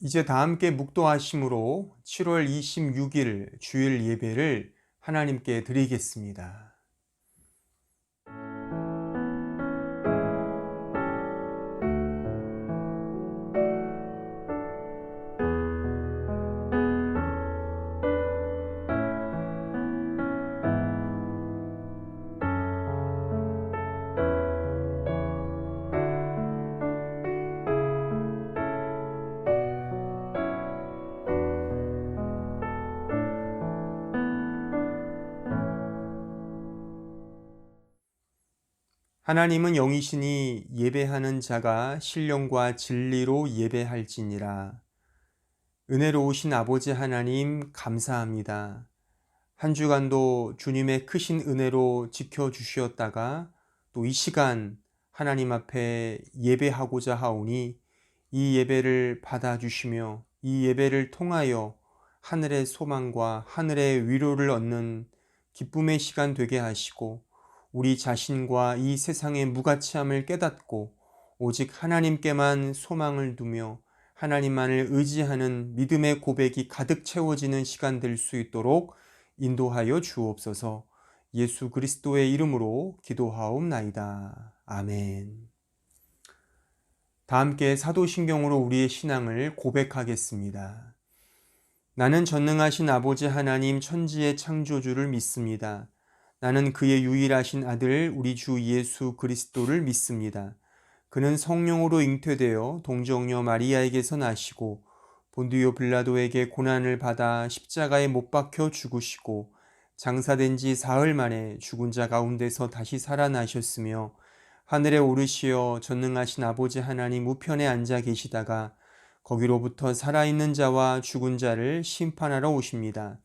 이제 다 함께 묵도하심으로 7월 26일 주일 예배를 하나님께 드리겠습니다. 하나님은 영이시니 예배하는 자가 신령과 진리로 예배할지니라. 은혜로우신 아버지 하나님 감사합니다. 한 주간도 주님의 크신 은혜로 지켜주시었다가 또 이 시간 하나님 앞에 예배하고자 하오니 이 예배를 받아주시며 이 예배를 통하여 하늘의 소망과 하늘의 위로를 얻는 기쁨의 시간 되게 하시고 우리 자신과 이 세상의 무가치함을 깨닫고 오직 하나님께만 소망을 두며 하나님만을 의지하는 믿음의 고백이 가득 채워지는 시간 될 수 있도록 인도하여 주옵소서. 예수 그리스도의 이름으로 기도하옵나이다. 아멘. 다 함께 사도신경으로 우리의 신앙을 고백하겠습니다. 나는 전능하신 아버지 하나님 천지의 창조주를 믿습니다. 나는 그의 유일하신 아들 우리 주 예수 그리스도를 믿습니다. 그는 성령으로 잉태되어 동정녀 마리아에게서 나시고 본디오 빌라도에게 고난을 받아 십자가에 못 박혀 죽으시고 장사된 지 사흘 만에 죽은 자 가운데서 다시 살아나셨으며 하늘에 오르시어 전능하신 아버지 하나님 우편에 앉아 계시다가 거기로부터 살아있는 자와 죽은 자를 심판하러 오십니다.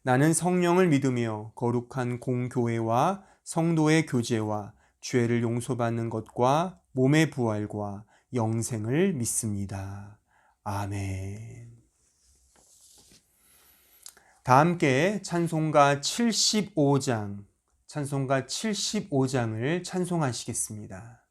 나는 성령을 믿으며 거룩한 공교회와 성도의 교제와 죄를 용서받는 것과 몸의 부활과 영생을 믿습니다. 아멘. 다 함께 찬송가 75장을 찬송하시겠습니다.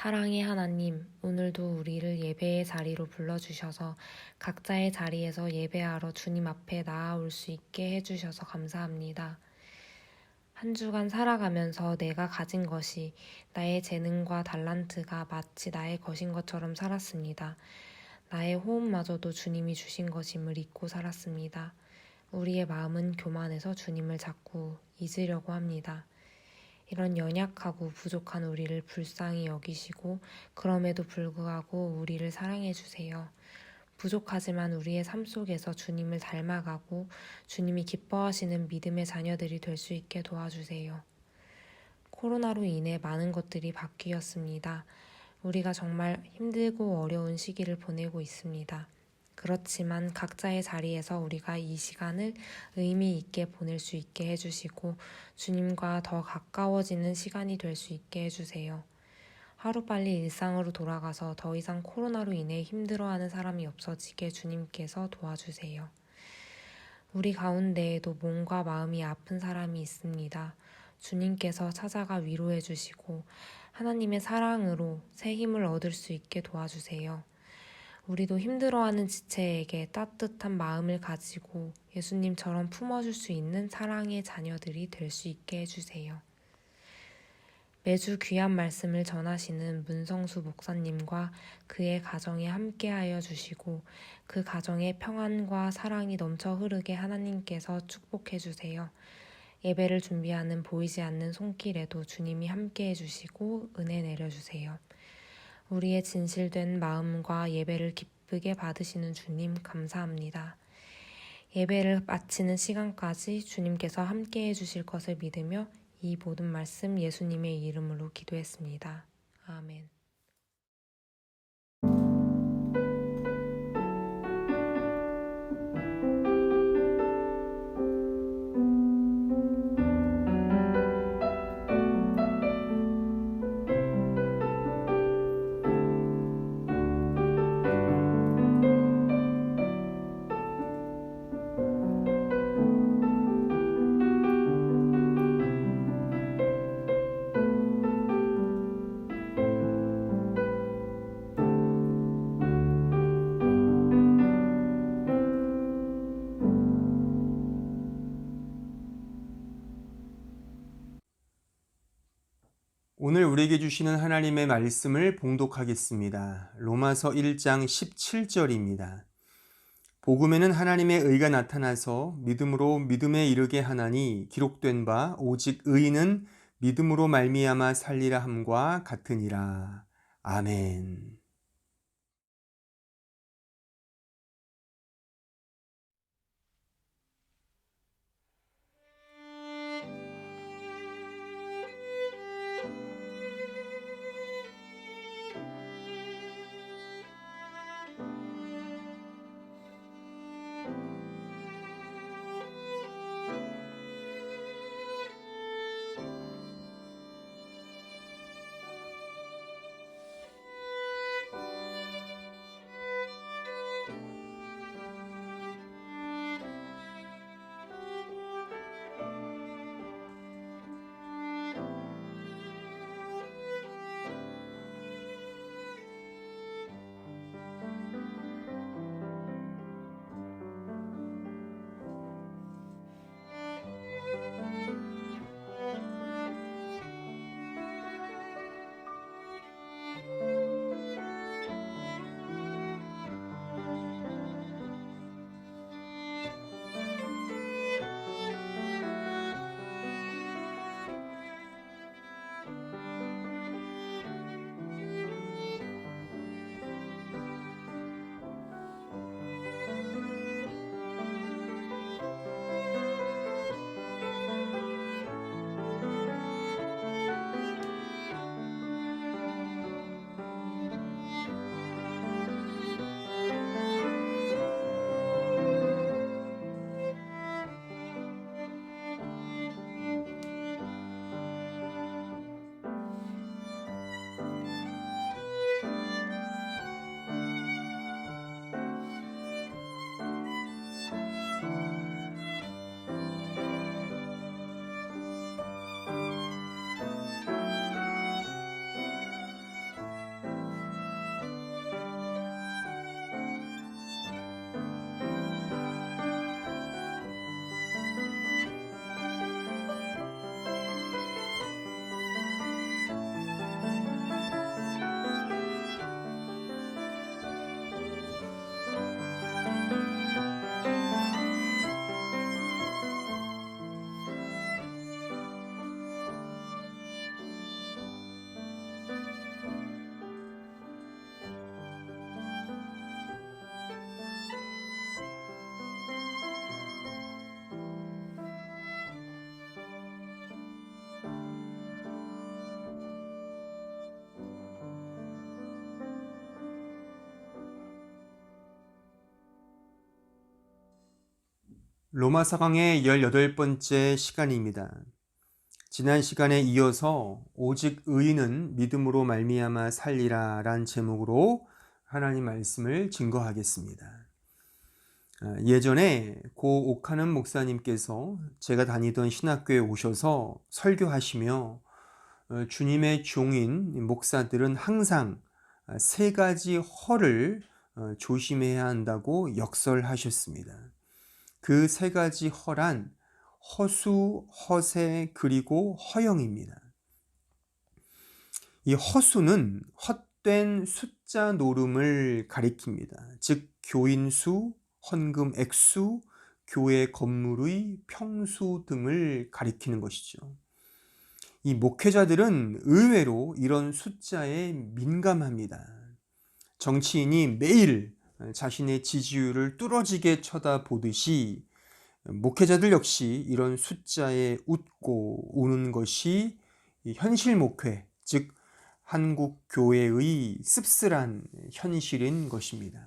사랑의 하나님, 오늘도 우리를 예배의 자리로 불러주셔서 각자의 자리에서 예배하러 주님 앞에 나아올 수 있게 해주셔서 감사합니다. 한 주간 살아가면서 내가 가진 것이 나의 재능과 달란트가 마치 나의 것인 것처럼 살았습니다. 나의 호흡마저도 주님이 주신 것임을 잊고 살았습니다. 우리의 마음은 교만해서 주님을 자꾸 잊으려고 합니다. 이런 연약하고 부족한 우리를 불쌍히 여기시고 그럼에도 불구하고 우리를 사랑해 주세요. 부족하지만 우리의 삶 속에서 주님을 닮아가고 주님이 기뻐하시는 믿음의 자녀들이 될 수 있게 도와주세요. 코로나로 인해 많은 것들이 바뀌었습니다. 우리가 정말 힘들고 어려운 시기를 보내고 있습니다. 그렇지만 각자의 자리에서 우리가 이 시간을 의미 있게 보낼 수 있게 해주시고 주님과 더 가까워지는 시간이 될 수 있게 해주세요. 하루빨리 일상으로 돌아가서 더 이상 코로나로 인해 힘들어하는 사람이 없어지게 주님께서 도와주세요. 우리 가운데에도 몸과 마음이 아픈 사람이 있습니다. 주님께서 찾아가 위로해 주시고 하나님의 사랑으로 새 힘을 얻을 수 있게 도와주세요. 우리도 힘들어하는 지체에게 따뜻한 마음을 가지고 예수님처럼 품어줄 수 있는 사랑의 자녀들이 될 수 있게 해주세요. 매주 귀한 말씀을 전하시는 문성수 목사님과 그의 가정에 함께하여 주시고 그 가정에 평안과 사랑이 넘쳐 흐르게 하나님께서 축복해 주세요. 예배를 준비하는 보이지 않는 손길에도 주님이 함께해 주시고 은혜 내려주세요. 우리의 진실된 마음과 예배를 기쁘게 받으시는 주님 감사합니다. 예배를 마치는 시간까지 주님께서 함께해 주실 것을 믿으며 이 모든 말씀 예수님의 이름으로 기도했습니다. 아멘. 오늘 우리에게 주시는 하나님의 말씀을 봉독하겠습니다. 로마서 1장 17절입니다. 복음에는 하나님의 의가 나타나서 믿음으로 믿음에 이르게 하나니 기록된 바 오직 의인은 믿음으로 말미암아 살리라 함과 같으니라. 아멘. 로마서 강의 18번째 시간입니다. 지난 시간에 이어서 오직 의인은 믿음으로 말미암아 살리라 란 제목으로 하나님 말씀을 증거하겠습니다. 예전에 고 옥하는 목사님께서 제가 다니던 신학교에 오셔서 설교하시며 주님의 종인 목사들은 항상 세 가지 허를 조심해야 한다고 역설하셨습니다. 그 세 가지 허란 허수, 허세, 그리고 허영입니다. 이 허수는 헛된 숫자 노름을 가리킵니다. 즉 교인수, 헌금 액수, 교회 건물의 평수 등을 가리키는 것이죠. 이 목회자들은 의외로 이런 숫자에 민감합니다. 정치인이 매일 자신의 지지율을 뚫어지게 쳐다보듯이 목회자들 역시 이런 숫자에 웃고 우는 것이 현실 목회, 즉 한국 교회의 씁쓸한 현실인 것입니다.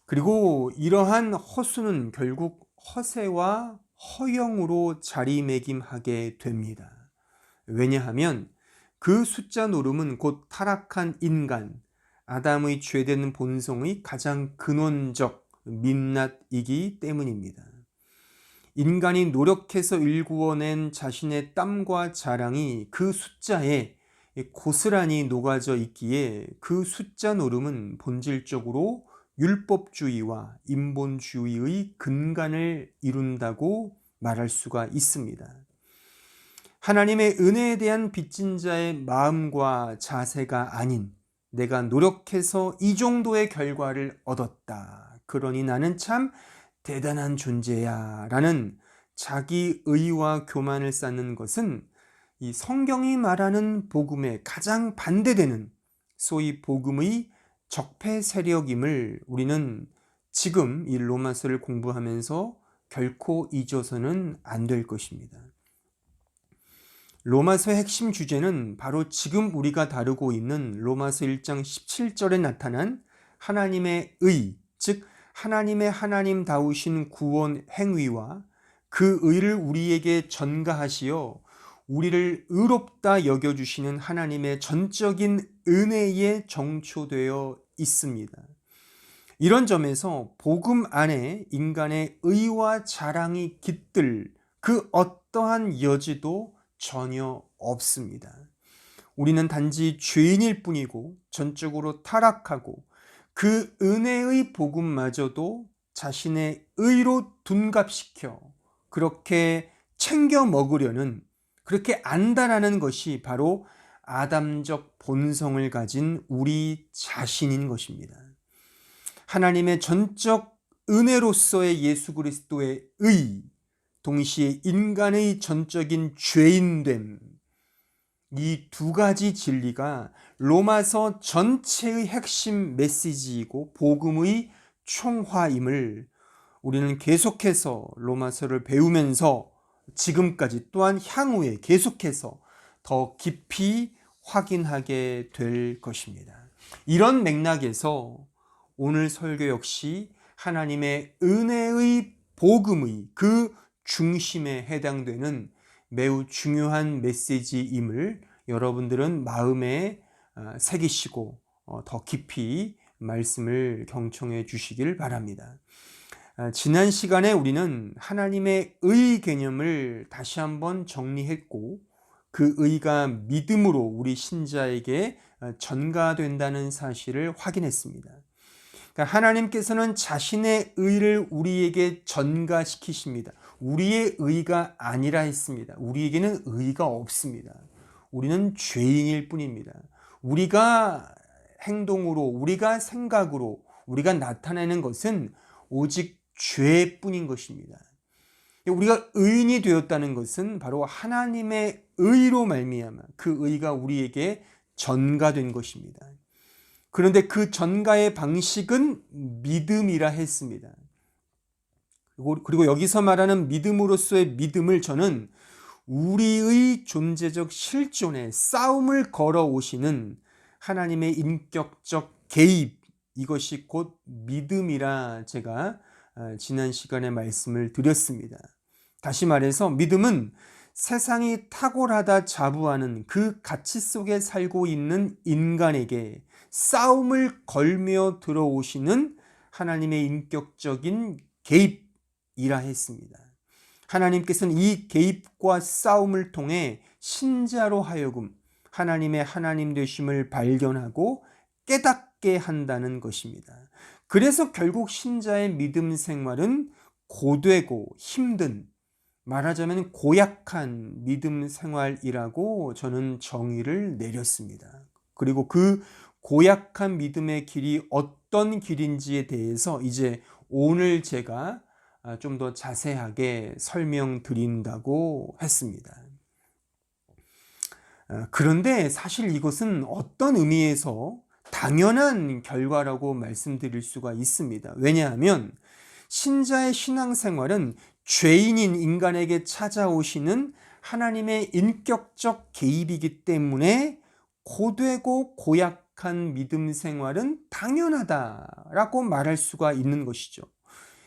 그리고 이러한 허수는 결국 허세와 허영으로 자리매김하게 됩니다. 왜냐하면 그 숫자 노름은 곧 타락한 인간, 아담의 죄되는 본성의 가장 근원적 민낯이기 때문입니다. 인간이 노력해서 일구어낸 자신의 땀과 자랑이 그 숫자에 고스란히 녹아져 있기에 그 숫자 노름은 본질적으로 율법주의와 인본주의의 근간을 이룬다고 말할 수가 있습니다. 하나님의 은혜에 대한 빚진 자의 마음과 자세가 아닌 내가 노력해서 이 정도의 결과를 얻었다. 그러니 나는 참 대단한 존재야 라는 자기 의와 교만을 쌓는 것은 이 성경이 말하는 복음에 가장 반대되는 소위 복음의 적폐 세력임을 우리는 지금 이 로마서를 공부하면서 결코 잊어서는 안 될 것입니다. 로마서의 핵심 주제는 바로 지금 우리가 다루고 있는 로마서 1장 17절에 나타난 하나님의 의, 즉 하나님의 하나님다우신 구원 행위와 그 의를 우리에게 전가하시어 우리를 의롭다 여겨주시는 하나님의 전적인 은혜에 정초되어 있습니다. 이런 점에서 복음 안에 인간의 의와 자랑이 깃들 그 어떠한 여지도 전혀 없습니다. 우리는 단지 죄인일 뿐이고 전적으로 타락하고 그 은혜의 복음마저도 자신의 의로 둔갑시켜 그렇게 챙겨 먹으려는 그렇게 안다라는 것이 바로 아담적 본성을 가진 우리 자신인 것입니다. 하나님의 전적 은혜로서의 예수 그리스도의 의, 동시에 인간의 전적인 죄인됨, 이 두 가지 진리가 로마서 전체의 핵심 메시지이고 복음의 총화임을 우리는 계속해서 로마서를 배우면서 지금까지 또한 향후에 계속해서 더 깊이 확인하게 될 것입니다. 이런 맥락에서 오늘 설교 역시 하나님의 은혜의 복음의 그 중심에 해당되는 매우 중요한 메시지임을 여러분들은 마음에 새기시고 더 깊이 말씀을 경청해 주시길 바랍니다. 지난 시간에 우리는 하나님의 의 개념을 다시 한번 정리했고 그 의가 믿음으로 우리 신자에게 전가된다는 사실을 확인했습니다. 그러니까 하나님께서는 자신의 의를 우리에게 전가시키십니다. 우리의 의가 아니라 했습니다. 우리에게는 의가 없습니다. 우리는 죄인일 뿐입니다. 우리가 행동으로, 우리가 생각으로, 우리가 나타내는 것은 오직 죄뿐인 것입니다. 우리가 의인이 되었다는 것은 바로 하나님의 의로 말미암아 그 의가 우리에게 전가된 것입니다. 그런데 그 전가의 방식은 믿음이라 했습니다. 그리고 여기서 말하는 믿음으로서의 믿음을 저는 우리의 존재적 실존에 싸움을 걸어오시는 하나님의 인격적 개입, 이것이 곧 믿음이라 제가 지난 시간에 말씀을 드렸습니다. 다시 말해서 믿음은 세상이 탁월하다 자부하는 그 가치 속에 살고 있는 인간에게 싸움을 걸며 들어오시는 하나님의 인격적인 개입이라 했습니다. 하나님께서는 이 개입과 싸움을 통해 신자로 하여금 하나님의 하나님 되심을 발견하고 깨닫게 한다는 것입니다. 그래서 결국 신자의 믿음 생활은 고되고 힘든, 말하자면 고약한 믿음 생활이라고 저는 정의를 내렸습니다. 그리고 그 고약한 믿음의 길이 어떤 길인지에 대해서 이제 오늘 제가 좀 더 자세하게 설명드린다고 했습니다. 그런데 사실 이것은 어떤 의미에서 당연한 결과라고 말씀드릴 수가 있습니다. 왜냐하면 신자의 신앙생활은 죄인인 인간에게 찾아오시는 하나님의 인격적 개입이기 때문에 고되고 고약한 믿음 생활은 당연하다라고 말할 수가 있는 것이죠.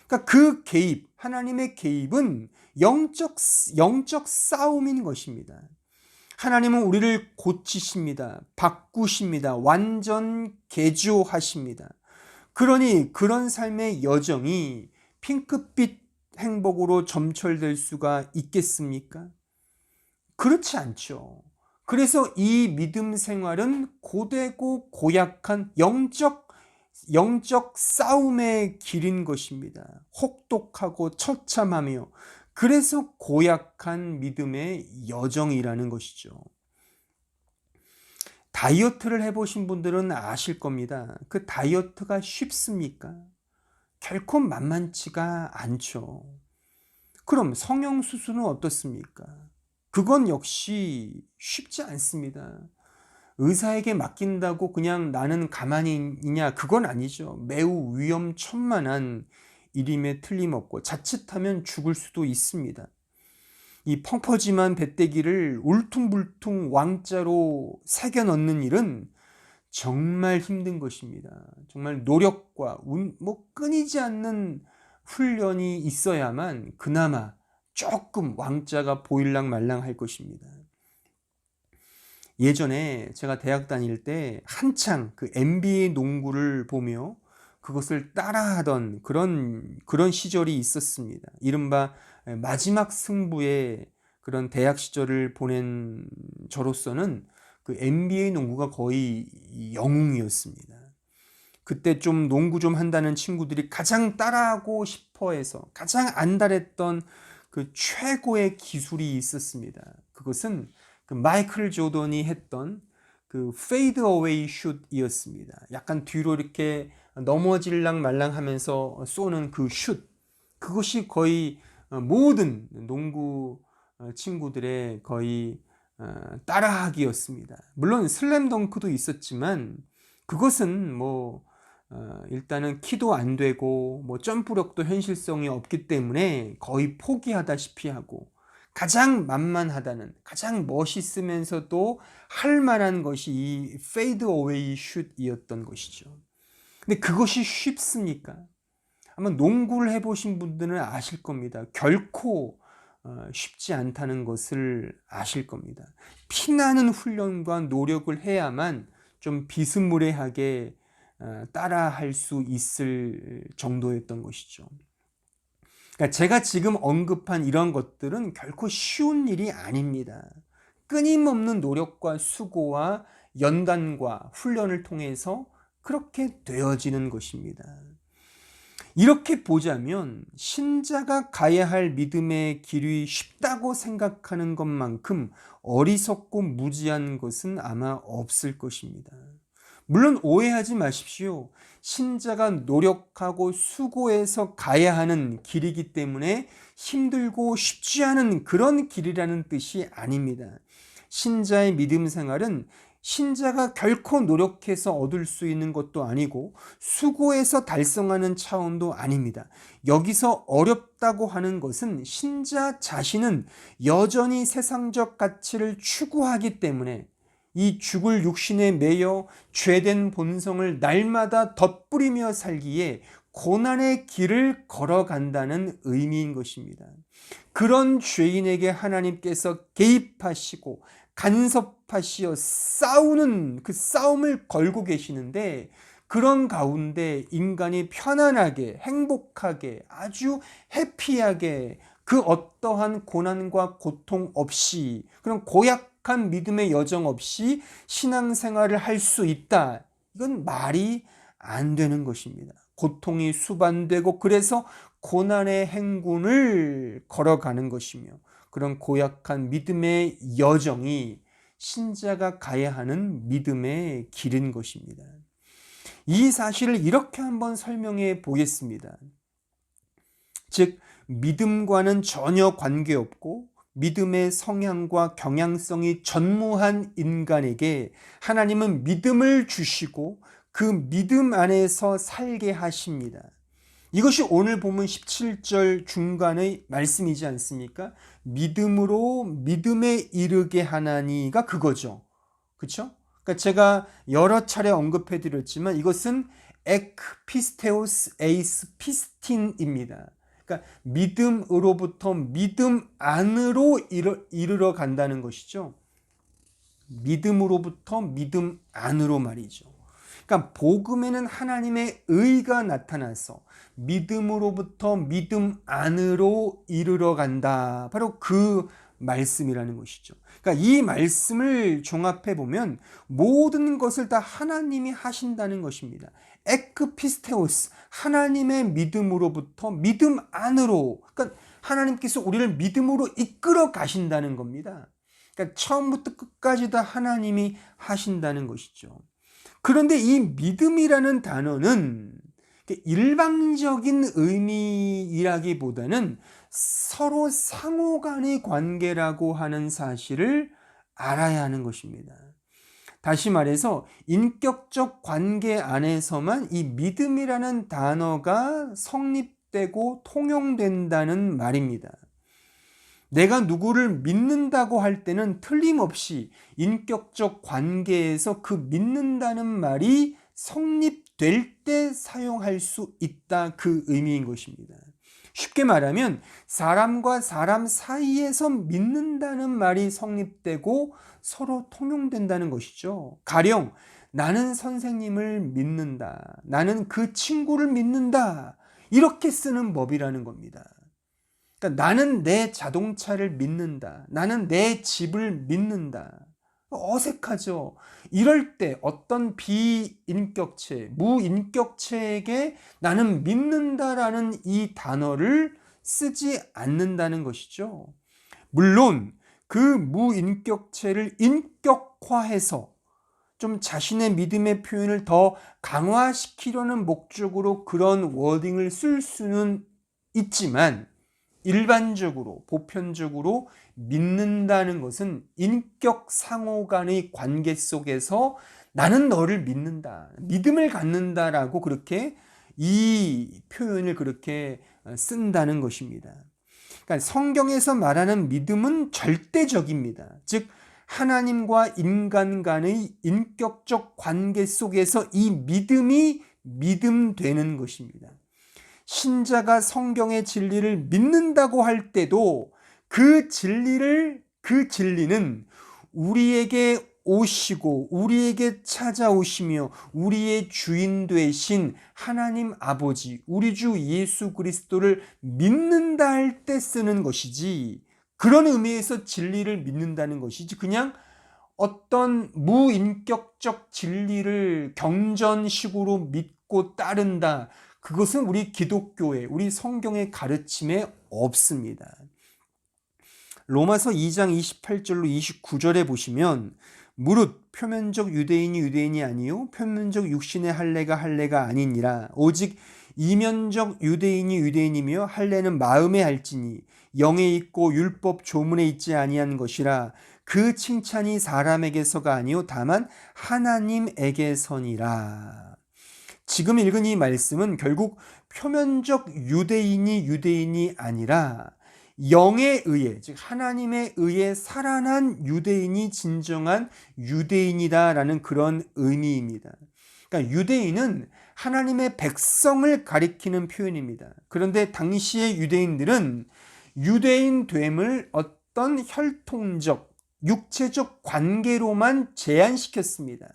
그러니까 그 개입, 하나님의 개입은 영적 싸움인 것입니다. 하나님은 우리를 고치십니다. 바꾸십니다. 완전 개조하십니다. 그러니 그런 삶의 여정이 핑크빛 행복으로 점철될 수가 있겠습니까? 그렇지 않죠. 그래서 이 믿음 생활은 고되고 고약한 영적 싸움의 길인 것입니다. 혹독하고 처참하며 그래서 고약한 믿음의 여정이라는 것이죠. 다이어트를 해보신 분들은 아실 겁니다. 그 다이어트가 쉽습니까? 결코 만만치가 않죠. 그럼 성형수술은 어떻습니까? 그건 역시 쉽지 않습니다. 의사에게 맡긴다고 그냥 나는 가만히 있냐? 그건 아니죠. 매우 위험천만한 일임에 틀림없고 자칫하면 죽을 수도 있습니다. 이 펑퍼짐한 배때기를 울퉁불퉁 왕자로 새겨 넣는 일은 정말 힘든 것입니다. 정말 노력과 끊이지 않는 훈련이 있어야만 그나마 조금 왕자가 보일랑 말랑 할 것입니다. 예전에 제가 대학 다닐 때 한창 그 NBA 농구를 보며 그것을 따라하던 그런 시절이 있었습니다. 이른바 마지막 승부의 그런 대학 시절을 보낸 저로서는 그 NBA 농구가 거의 영웅이었습니다. 그때 좀 농구 좀 한다는 친구들이 가장 따라하고 싶어 해서 가장 안달했던 그 최고의 기술이 있었습니다. 그것은 그 마이클 조던이 했던 그 페이드 어웨이 슛이었습니다. 약간 뒤로 이렇게 넘어질랑 말랑 하면서 쏘는 그 슛. 그것이 거의 모든 농구 친구들의 거의 따라하기였습니다. 물론 슬램덩크도 있었지만 그것은 일단은 키도 안 되고 점프력도 현실성이 없기 때문에 거의 포기하다시피 하고 가장 만만하다는, 가장 멋있으면서도 할 만한 것이 이 페이드 어웨이 슛이었던 것이죠. 근데 그것이 쉽습니까? 아마 농구를 해보신 분들은 아실 겁니다. 결코 쉽지 않다는 것을 아실 겁니다. 피나는 훈련과 노력을 해야만 좀 비스무리하게 따라할 수 있을 정도였던 것이죠. 그러니까 제가 지금 언급한 이런 것들은 결코 쉬운 일이 아닙니다. 끊임없는 노력과 수고와 연단과 훈련을 통해서 그렇게 되어지는 것입니다. 이렇게 보자면 신자가 가야 할 믿음의 길이 쉽다고 생각하는 것만큼 어리석고 무지한 것은 아마 없을 것입니다. 물론 오해하지 마십시오. 신자가 노력하고 수고해서 가야 하는 길이기 때문에 힘들고 쉽지 않은 그런 길이라는 뜻이 아닙니다. 신자의 믿음 생활은 신자가 결코 노력해서 얻을 수 있는 것도 아니고 수고해서 달성하는 차원도 아닙니다. 여기서 어렵다고 하는 것은 신자 자신은 여전히 세상적 가치를 추구하기 때문에 이 죽을 육신에 매여 죄된 본성을 날마다 덧뿌리며 살기에 고난의 길을 걸어간다는 의미인 것입니다. 그런 죄인에게 하나님께서 개입하시고 간섭하시어 싸우는 그 싸움을 걸고 계시는데, 그런 가운데 인간이 편안하게 행복하게 아주 해피하게 그 어떠한 고난과 고통 없이, 그런 고약한 믿음의 여정 없이 신앙생활을 할 수 있다. 이건 말이 안 되는 것입니다. 고통이 수반되고 그래서 고난의 행군을 걸어가는 것이며, 그런 고약한 믿음의 여정이 신자가 가야 하는 믿음의 길인 것입니다. 이 사실을 이렇게 한번 설명해 보겠습니다. 즉, 믿음과는 전혀 관계없고 믿음의 성향과 경향성이 전무한 인간에게 하나님은 믿음을 주시고 그 믿음 안에서 살게 하십니다. 이것이 오늘 본문 17절 중간의 말씀이지 않습니까? 믿음으로 믿음에 이르게 하나니가 그거죠. 그렇죠? 그러니까 제가 여러 차례 언급해 드렸지만 이것은 ekpisteos eis pistin입니다. 그러니까 믿음으로부터 믿음 안으로 이르러 간다는 것이죠. 믿음으로부터 믿음 안으로 말이죠. 그러니까 복음에는 하나님의 의가 나타나서 믿음으로부터 믿음 안으로 이르러 간다. 바로 그 말씀이라는 것이죠. 그러니까 이 말씀을 종합해 보면 모든 것을 다 하나님이 하신다는 것입니다. 에크피스테오스, 하나님의 믿음으로부터 믿음 안으로, 그러니까 하나님께서 우리를 믿음으로 이끌어 가신다는 겁니다. 그러니까 처음부터 끝까지 다 하나님이 하신다는 것이죠. 그런데 이 믿음이라는 단어는 일방적인 의미이라기보다는 서로 상호간의 관계라고 하는 사실을 알아야 하는 것입니다. 다시 말해서 인격적 관계 안에서만 이 믿음이라는 단어가 성립되고 통용된다는 말입니다. 내가 누구를 믿는다고 할 때는 틀림없이 인격적 관계에서 그 믿는다는 말이 성립될 때 사용할 수 있다, 그 의미인 것입니다. 쉽게 말하면 사람과 사람 사이에서 믿는다는 말이 성립되고 서로 통용된다는 것이죠. 가령 나는 선생님을 믿는다, 나는 그 친구를 믿는다, 이렇게 쓰는 법이라는 겁니다. 그러니까 나는 내 자동차를 믿는다, 나는 내 집을 믿는다. 어색하죠. 이럴 때 어떤 비인격체, 무인격체에게 나는 믿는다라는 이 단어를 쓰지 않는다는 것이죠. 물론 그 무인격체를 인격화해서 좀 자신의 믿음의 표현을 더 강화시키려는 목적으로 그런 워딩을 쓸 수는 있지만, 일반적으로 보편적으로 믿는다는 것은 인격 상호 간의 관계 속에서 나는 너를 믿는다, 믿음을 갖는다라고 그렇게 이 표현을 그렇게 쓴다는 것입니다. 그러니까 성경에서 말하는 믿음은 절대적입니다. 즉 하나님과 인간 간의 인격적 관계 속에서 이 믿음이 믿음되는 것입니다. 신자가 성경의 진리를 믿는다고 할 때도 그 진리는 우리에게 오시고 우리에게 찾아오시며 우리의 주인 되신 하나님 아버지, 우리 주 예수 그리스도를 믿는다 할 때 쓰는 것이지, 그런 의미에서 진리를 믿는다는 것이지 그냥 어떤 무인격적 진리를 경전식으로 믿고 따른다, 그것은 우리 기독교의, 우리 성경의 가르침에 없습니다. 로마서 2장 28절로 29절에 보시면 무릇 표면적 유대인이 아니요 표면적 육신의 할례가 아니니라. 오직 이면적 유대인이며 할례는 마음에 할지니 영에 있고 율법 조문에 있지 아니한 것이라. 그 칭찬이 사람에게서가 아니요 다만 하나님에게서니라. 지금 읽은 이 말씀은 결국 표면적 유대인이 아니라 영에 의해, 즉 하나님에 의해 살아난 유대인이 진정한 유대인이다라는 그런 의미입니다. 그러니까 유대인은 하나님의 백성을 가리키는 표현입니다. 그런데 당시의 유대인들은 유대인됨을 어떤 혈통적, 육체적 관계로만 제한시켰습니다.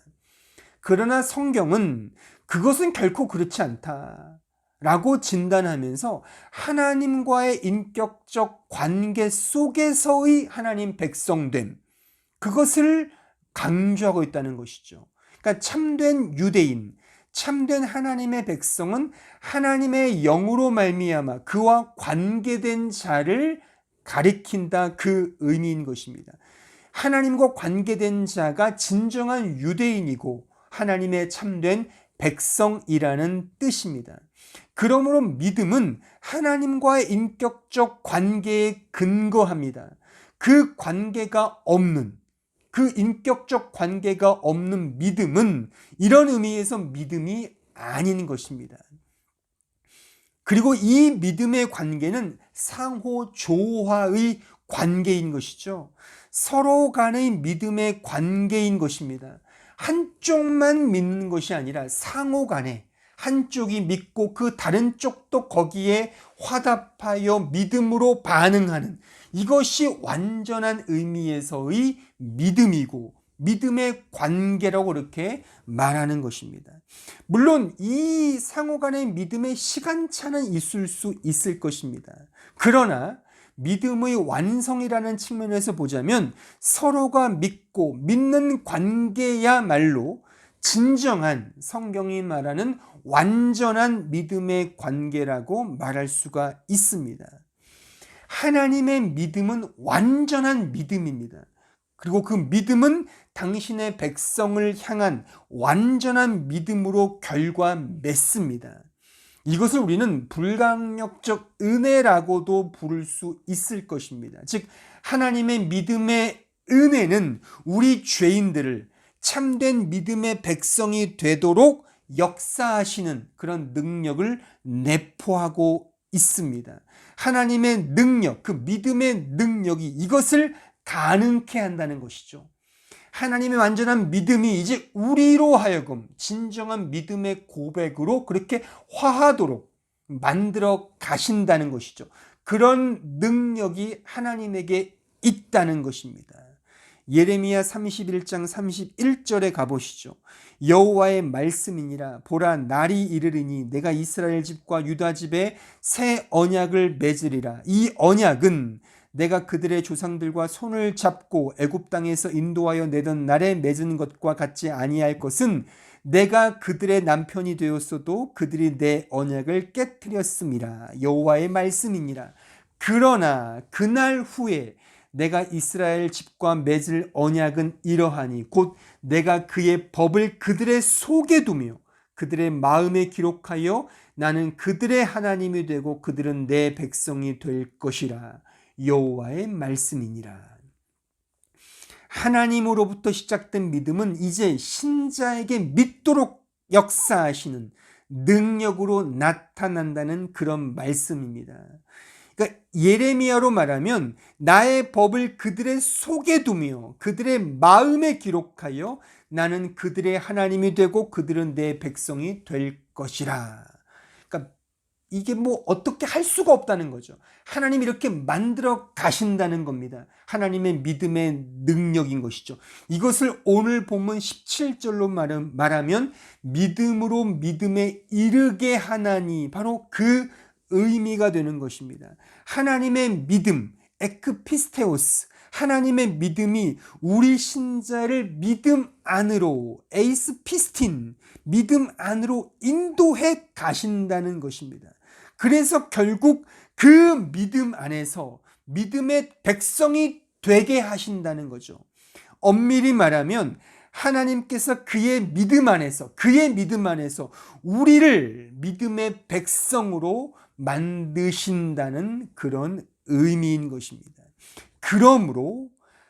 그러나 성경은 그것은 결코 그렇지 않다라고 진단하면서 하나님과의 인격적 관계 속에서의 하나님 백성됨, 그것을 강조하고 있다는 것이죠. 그러니까 참된 유대인, 참된 하나님의 백성은 하나님의 영으로 말미암아 그와 관계된 자를 가리킨다, 그 의미인 것입니다. 하나님과 관계된 자가 진정한 유대인이고 하나님의 참된 백성이라는 뜻입니다. 그러므로 믿음은 하나님과의 인격적 관계에 근거합니다. 그 관계가 없는, 그 인격적 관계가 없는 믿음은 이런 의미에서 믿음이 아닌 것입니다. 그리고 이 믿음의 관계는 상호 조화의 관계인 것이죠. 서로 간의 믿음의 관계인 것입니다. 한쪽만 믿는 것이 아니라 상호 간에 한쪽이 믿고 그 다른 쪽도 거기에 화답하여 믿음으로 반응하는, 이것이 완전한 의미에서의 믿음이고 믿음의 관계라고 그렇게 말하는 것입니다. 물론 이 상호 간의 믿음의 시간차는 있을 수 있을 것입니다. 그러나 믿음의 완성이라는 측면에서 보자면 서로가 믿고 믿는 관계야말로 진정한, 성경이 말하는 완전한 믿음의 관계라고 말할 수가 있습니다. 하나님의 믿음은 완전한 믿음입니다. 그리고 그 믿음은 당신의 백성을 향한 완전한 믿음으로 결과 맺습니다. 이것을 우리는 불강력적 은혜라고도 부를 수 있을 것입니다. 즉, 하나님의 믿음의 은혜는 우리 죄인들을 참된 믿음의 백성이 되도록 역사하시는 그런 능력을 내포하고 있습니다. 하나님의 능력, 그 믿음의 능력이 이것을 가능케 한다는 것이죠. 하나님의 완전한 믿음이 이제 우리로 하여금 진정한 믿음의 고백으로 그렇게 화하도록 만들어 가신다는 것이죠. 그런 능력이 하나님에게 있다는 것입니다. 예레미야 31장 31절에 가보시죠. 여호와의 말씀이니라. 보라, 날이 이르리니 내가 이스라엘 집과 유다 집에 새 언약을 맺으리라. 이 언약은 내가 그들의 조상들과 손을 잡고 애굽 땅에서 인도하여 내던 날에 맺은 것과 같지 아니할 것은 내가 그들의 남편이 되었어도 그들이 내 언약을 깨뜨렸음이라. 여호와의 말씀이니라. 그러나 그날 후에 내가 이스라엘 집과 맺을 언약은 이러하니 곧 내가 그의 법을 그들의 속에 두며 그들의 마음에 기록하여 나는 그들의 하나님이 되고 그들은 내 백성이 될 것이라. 여호와의 말씀이니라. 하나님으로부터 시작된 믿음은 이제 신자에게 믿도록 역사하시는 능력으로 나타난다는 그런 말씀입니다. 그러니까 예레미야로 말하면 나의 법을 그들의 속에 두며 그들의 마음에 기록하여 나는 그들의 하나님이 되고 그들은 내 백성이 될 것이라. 그러니까 이게 뭐 어떻게 할 수가 없다는 거죠. 하나님이 이렇게 만들어 가신다는 겁니다. 하나님의 믿음의 능력인 것이죠. 이것을 오늘 본문 17절로 말하면 믿음으로 믿음에 이르게 하나니, 바로 그 의미가 되는 것입니다. 하나님의 믿음, 에크피스테오스, 하나님의 믿음이 우리 신자를 믿음 안으로, 에이스 피스틴, 믿음 안으로 인도해 가신다는 것입니다. 그래서 결국 그 믿음 안에서 믿음의 백성이 되게 하신다는 거죠. 엄밀히 말하면 하나님께서 그의 믿음 안에서 우리를 믿음의 백성으로 만드신다는 그런 의미인 것입니다. 그러므로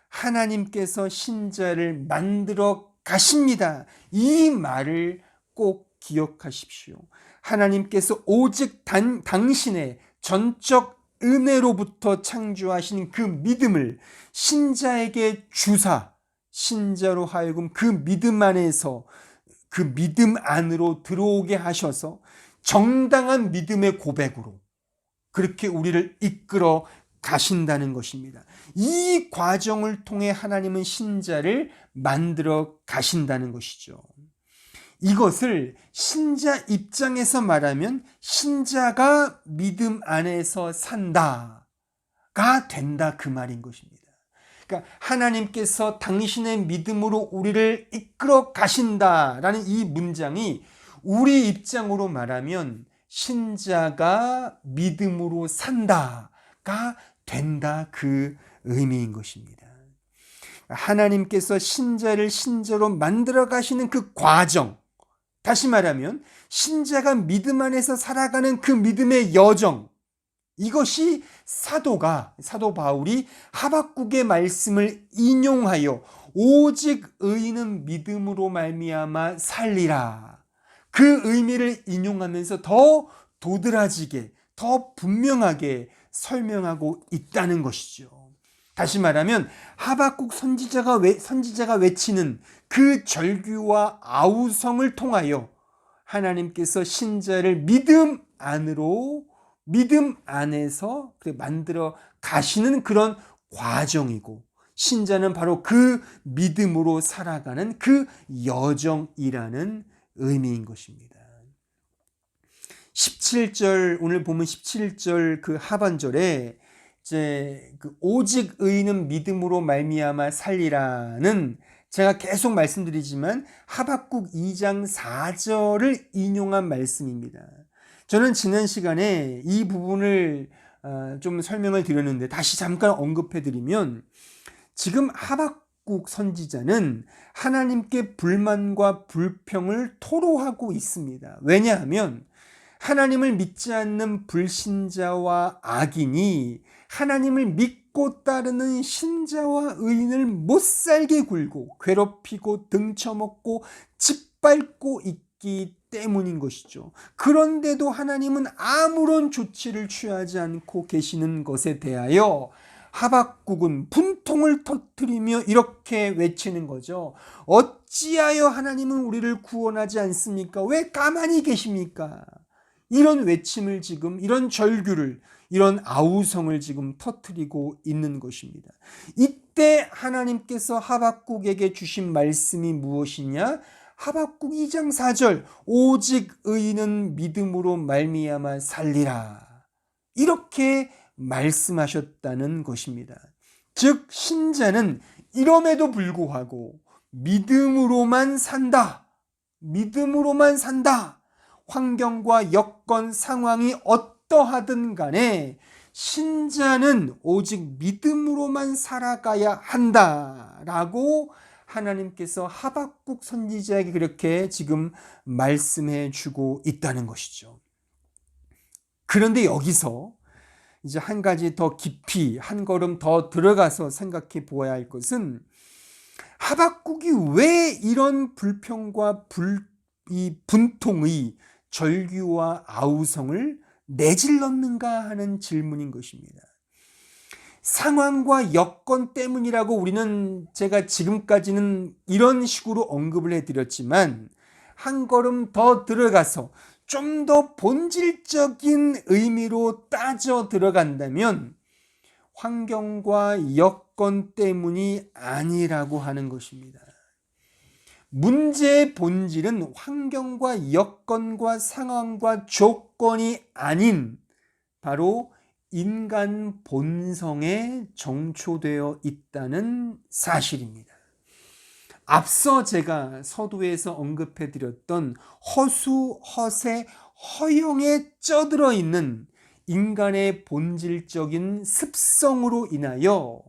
하나님께서 신자를 만들어 가십니다. 이 말을 꼭 기억하십시오. 하나님께서 오직 당신의 전적 은혜로부터 창조하신 그 믿음을 신자에게 주사, 신자로 하여금 그 믿음 안에서 그 믿음 안으로 들어오게 하셔서 정당한 믿음의 고백으로 그렇게 우리를 이끌어 가신다는 것입니다. 이 과정을 통해 하나님은 신자를 만들어 가신다는 것이죠. 이것을 신자 입장에서 말하면 신자가 믿음 안에서 산다가 된다 그 말인 것입니다. 그러니까 하나님께서 당신의 믿음으로 우리를 이끌어 가신다라는 이 문장이 우리 입장으로 말하면 신자가 믿음으로 산다가 된다 그 의미인 것입니다. 하나님께서 신자를 신자로 만들어 가시는 그 과정, 다시 말하면 신자가 믿음 안에서 살아가는 그 믿음의 여정, 이것이 사도 바울이 하박국의 말씀을 인용하여 오직 의인은 믿음으로 말미암아 살리라, 그 의미를 인용하면서 더 도드라지게, 더 분명하게 설명하고 있다는 것이죠. 다시 말하면 하박국 선지자가 외치는 그 절규와 아우성을 통하여 하나님께서 신자를 믿음 안에서 만들어 가시는 그런 과정이고, 신자는 바로 그 믿음으로 살아가는 그 여정이라는 의미인 것입니다. 17절, 오늘 보면 17절 그 하반절에 이제 그 오직 의인은 믿음으로 말미암아 살리라는, 제가 계속 말씀드리지만 하박국 2장 4절을 인용한 말씀입니다. 저는 지난 시간에 이 부분을 좀 설명을 드렸는데 다시 잠깐 언급해 드리면, 지금 하박국 선지자는 하나님께 불만과 불평을 토로하고 있습니다. 왜냐하면 하나님을 믿지 않는 불신자와 악인이 하나님을 믿고 따르는 신자와 의인을 못살게 굴고 괴롭히고 등쳐먹고 짓밟고 있기 때문인 것이죠. 그런데도 하나님은 아무런 조치를 취하지 않고 계시는 것에 대하여 하박국은 분통을 터뜨리며 이렇게 외치는 거죠. 어찌하여 하나님은 우리를 구원하지 않습니까? 왜 가만히 계십니까? 이런 외침을 지금, 이런 절규를, 이런 아우성을 지금 터뜨리고 있는 것입니다. 이때 하나님께서 하박국에게 주신 말씀이 무엇이냐? 하박국 2장 4절, 오직 의인은 믿음으로 말미암아 살리라, 이렇게 말씀하셨다는 것입니다. 즉 신자는 이럼에도 불구하고 믿음으로만 산다. 환경과 여건, 상황이 어떠하든 간에 신자는 오직 믿음으로만 살아가야 한다라고 하나님께서 하박국 선지자에게 그렇게 지금 말씀해 주고 있다는 것이죠. 그런데 여기서 이제 한 가지 더 깊이, 한 걸음 더 들어가서 생각해 보아야 할 것은, 하박국이 왜 이런 불평과 이 분통의 절규와 아우성을 내질렀는가 하는 질문인 것입니다. 상황과 여건 때문이라고 제가 지금까지는 이런 식으로 언급을 해드렸지만, 한 걸음 더 들어가서 좀 더 본질적인 의미로 따져 들어간다면 환경과 여건 때문이 아니라고 하는 것입니다. 문제의 본질은 환경과 여건과 상황과 조건이 아닌 바로 인간 본성에 정초되어 있다는 사실입니다. 앞서 제가 서두에서 언급해드렸던 허수, 허세, 허영에 쩌들어 있는 인간의 본질적인 습성으로 인하여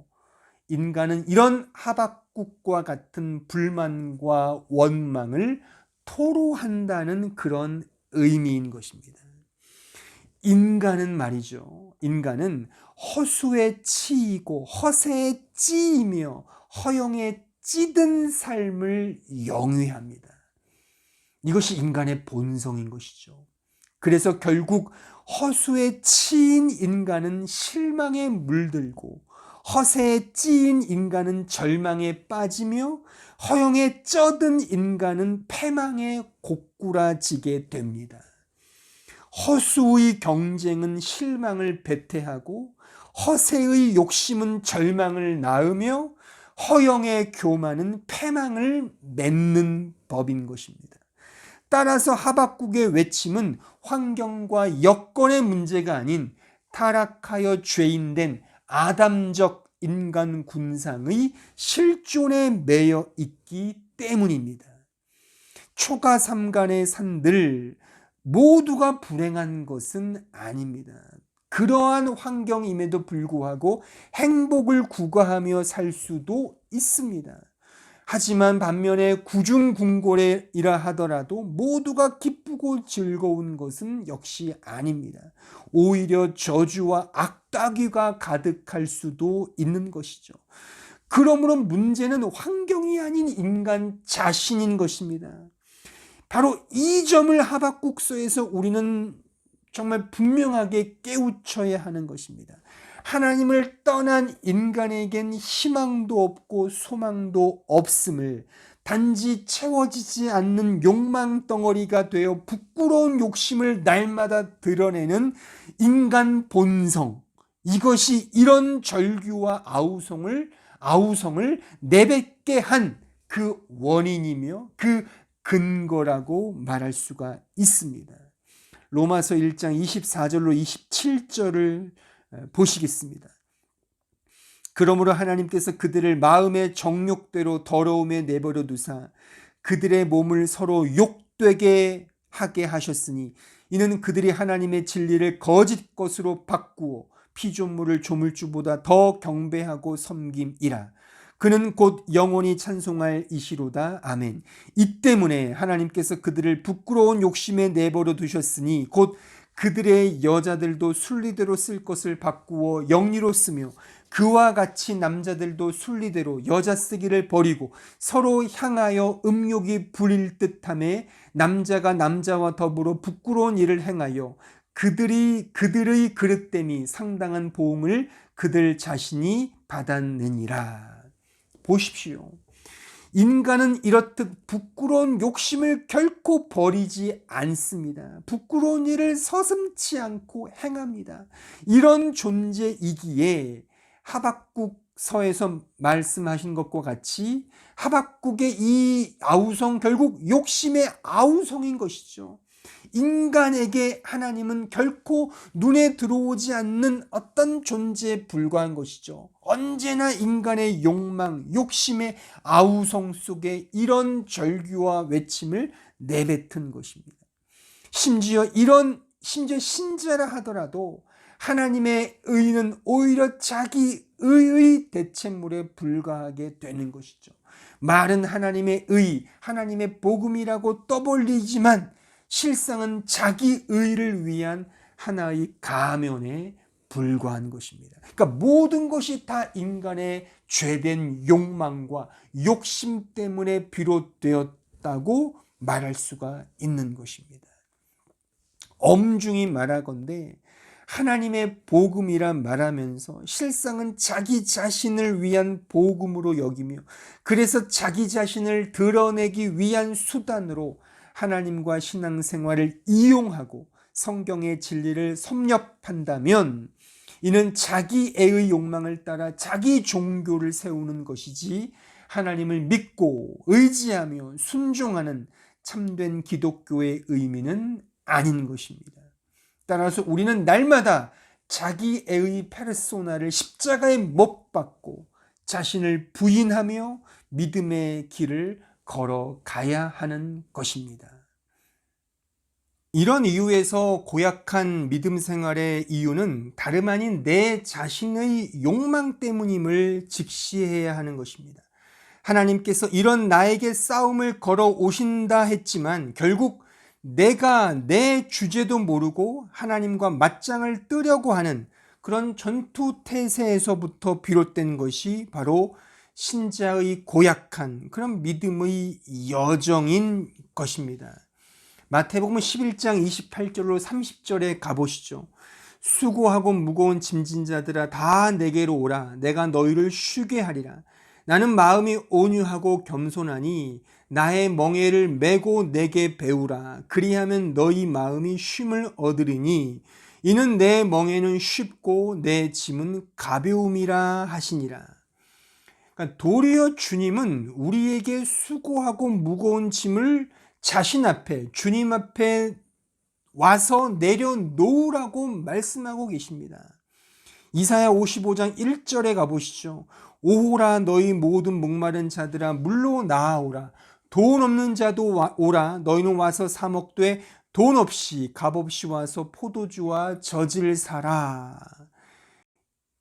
인간은 이런 하박국과 같은 불만과 원망을 토로한다는 그런 의미인 것입니다. 인간은 말이죠. 인간은 허수에 치이고 허세에 찌이며 허영에 찌든 삶을 영위합니다. 이것이 인간의 본성인 것이죠. 그래서 결국 허수에 치인 인간은 실망에 물들고 허세에 찌인 인간은 절망에 빠지며 허영에 쩌든 인간은 패망에 고꾸라지게 됩니다. 허수의 경쟁은 실망을 배태하고 허세의 욕심은 절망을 낳으며 허영의 교만은 패망을 맺는 법인 것입니다. 따라서 하박국의 외침은 환경과 여건의 문제가 아닌 타락하여 죄인된 아담적 인간 군상의 실존에 매여 있기 때문입니다. 초가 삼간의 산들 모두가 불행한 것은 아닙니다. 그러한 환경임에도 불구하고 행복을 구가하며 살 수도 있습니다. 하지만 반면에 구중궁궐이라 하더라도 모두가 기쁘고 즐거운 것은 역시 아닙니다. 오히려 저주와 악따귀가 가득할 수도 있는 것이죠. 그러므로 문제는 환경이 아닌 인간 자신인 것입니다. 바로 이 점을 하박국서에서 우리는 정말 분명하게 깨우쳐야 하는 것입니다. 하나님을 떠난 인간에겐 희망도 없고 소망도 없음을, 단지 채워지지 않는 욕망 덩어리가 되어 부끄러운 욕심을 날마다 드러내는 인간 본성, 이것이 이런 절규와 아우성을 내뱉게 한 그 원인이며 그 근거라고 말할 수가 있습니다. 로마서 1장 24절로 27절을 보시겠습니다. 그러므로 하나님께서 그들을 마음의 정욕대로 더러움에 내버려 두사 그들의 몸을 서로 욕되게 하게 하셨으니 이는 그들이 하나님의 진리를 거짓 것으로 바꾸어 피조물을 조물주보다 더 경배하고 섬김이라. 그는 곧 영원히 찬송할 이시로다. 아멘. 이 때문에 하나님께서 그들을 부끄러운 욕심에 내버려 두셨으니 곧 그들의 여자들도 순리대로 쓸 것을 바꾸어 영리로 쓰며 그와 같이 남자들도 순리대로 여자 쓰기를 버리고 서로 향하여 음욕이 부릴 듯하며 남자가 남자와 더불어 부끄러운 일을 행하여 그들의 그릇됨이 상당한 보응을 그들 자신이 받았느니라. 보십시오. 인간은 이렇듯 부끄러운 욕심을 결코 버리지 않습니다. 부끄러운 일을 서슴지 않고 행합니다. 이런 존재이기에 하박국서에서 말씀하신 것과 같이 하박국의 이 아우성, 결국 욕심의 아우성인 것이죠. 인간에게 하나님은 결코 눈에 들어오지 않는 어떤 존재에 불과한 것이죠. 언제나 인간의 욕망, 욕심의 아우성 속에 이런 절규와 외침을 내뱉은 것입니다. 심지어 신자라 하더라도 하나님의 의는 오히려 자기 의의 대체물에 불과하게 되는 것이죠. 말은 하나님의 의, 하나님의 복음이라고 떠벌리지만 실상은 자기 의를 위한 하나의 가면에 불과한 것입니다. 그러니까 모든 것이 다 인간의 죄된 욕망과 욕심 때문에 비롯되었다고 말할 수가 있는 것입니다. 엄중히 말하건대 하나님의 복음이란 말하면서 실상은 자기 자신을 위한 복음으로 여기며 그래서 자기 자신을 드러내기 위한 수단으로 하나님과 신앙생활을 이용하고 성경의 진리를 섭렵한다면 이는 자기애의 욕망을 따라 자기 종교를 세우는 것이지 하나님을 믿고 의지하며 순종하는 참된 기독교의 의미는 아닌 것입니다. 따라서 우리는 날마다 자기애의 페르소나를 십자가에 못 박고 자신을 부인하며 믿음의 길을 걸어가야 하는 것입니다. 이런 이유에서 고약한 믿음 생활의 이유는 다름 아닌 내 자신의 욕망 때문임을 직시해야 하는 것입니다. 하나님께서 이런 나에게 싸움을 걸어 오신다 했지만 결국 내가 내 주제도 모르고 하나님과 맞짱을 뜨려고 하는 그런 전투태세에서부터 비롯된 것이 바로 신자의 고약한 그런 믿음의 여정인 것입니다. 마태복음 11장 28절로 30절에 가보시죠. 수고하고 무거운 짐진 자들아 다 내게로 오라. 내가 너희를 쉬게 하리라. 나는 마음이 온유하고 겸손하니 나의 멍에를 메고 내게 배우라. 그리하면 너희 마음이 쉼을 얻으리니 이는 내 멍에는 쉽고 내 짐은 가벼움이라 하시니라. 그러니까 도리어 주님은 우리에게 수고하고 무거운 짐을 자신 앞에, 주님 앞에 와서 내려놓으라고 말씀하고 계십니다. 이사야 55장 1절에 가보시죠. 오호라 너희 모든 목마른 자들아 물로 나아오라. 돈 없는 자도 오라. 너희는 와서 사 먹되 돈 없이 값 없이 와서 포도주와 젖을 사라.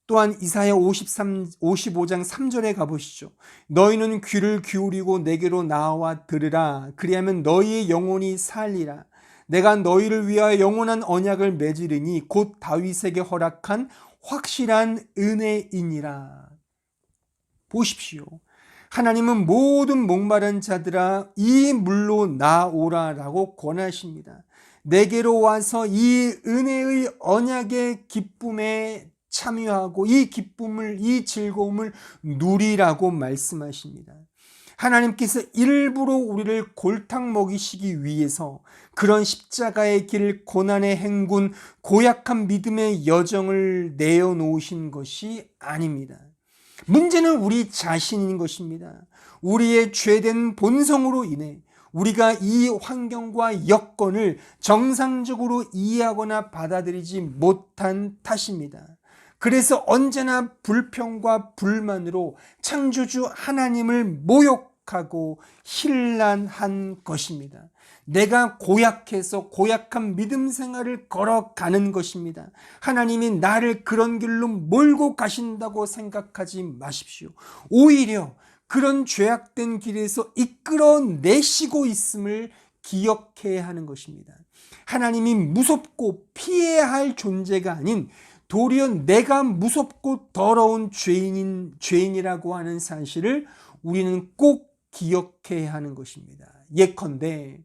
또한 이사야 55장 3절에 가보시죠. 너희는 귀를 기울이고 내게로 나와 들으라. 그리하면 너희의 영혼이 살리라. 내가 너희를 위하여 영원한 언약을 맺으리니 곧 다윗에게 허락한 확실한 은혜이니라. 보십시오. 하나님은 모든 목마른 자들아 이 물로 나오라라고 권하십니다. 내게로 와서 이 은혜의 언약의 기쁨에 참여하고 이 기쁨을, 이 즐거움을 누리라고 말씀하십니다. 하나님께서 일부러 우리를 골탕 먹이시기 위해서 그런 십자가의 길, 고난의 행군, 고약한 믿음의 여정을 내어놓으신 것이 아닙니다. 문제는 우리 자신인 것입니다. 우리의 죄된 본성으로 인해 우리가 이 환경과 여건을 정상적으로 이해하거나 받아들이지 못한 탓입니다. 그래서 언제나 불평과 불만으로 창조주 하나님을 모욕하고 힐난한 것입니다. 내가 고약해서 고약한 믿음 생활을 걸어가는 것입니다. 하나님이 나를 그런 길로 몰고 가신다고 생각하지 마십시오. 오히려 그런 죄악된 길에서 이끌어내시고 있음을 기억해야 하는 것입니다. 하나님이 무섭고 피해야 할 존재가 아닌 도리어 내가 무섭고 더러운 죄인이라고 하는 사실을 우리는 꼭 기억해야 하는 것입니다. 예컨대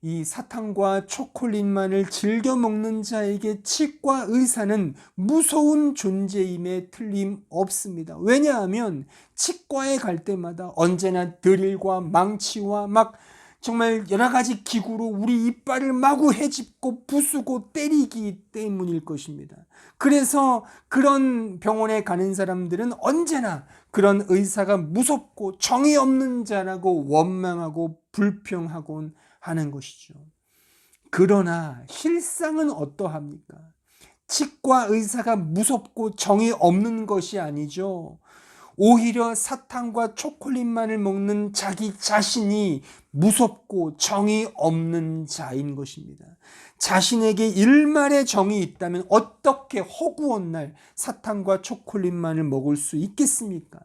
이 사탕과 초콜릿만을 즐겨 먹는 자에게 치과 의사는 무서운 존재임에 틀림없습니다. 왜냐하면 치과에 갈 때마다 언제나 드릴과 망치와 막 정말 여러 가지 기구로 우리 이빨을 마구 헤집고 부수고 때리기 때문일 것입니다. 그래서 그런 병원에 가는 사람들은 언제나 그런 의사가 무섭고 정의 없는 자라고 원망하고 불평하곤 하는 것이죠. 그러나 실상은 어떠합니까? 치과 의사가 무섭고 정의 없는 것이 아니죠. 오히려 사탕과 초콜릿만을 먹는 자기 자신이 무섭고 정의 없는 자인 것입니다. 자신에게 일말의 정이 있다면 어떻게 허구한 날 사탕과 초콜릿만을 먹을 수 있겠습니까?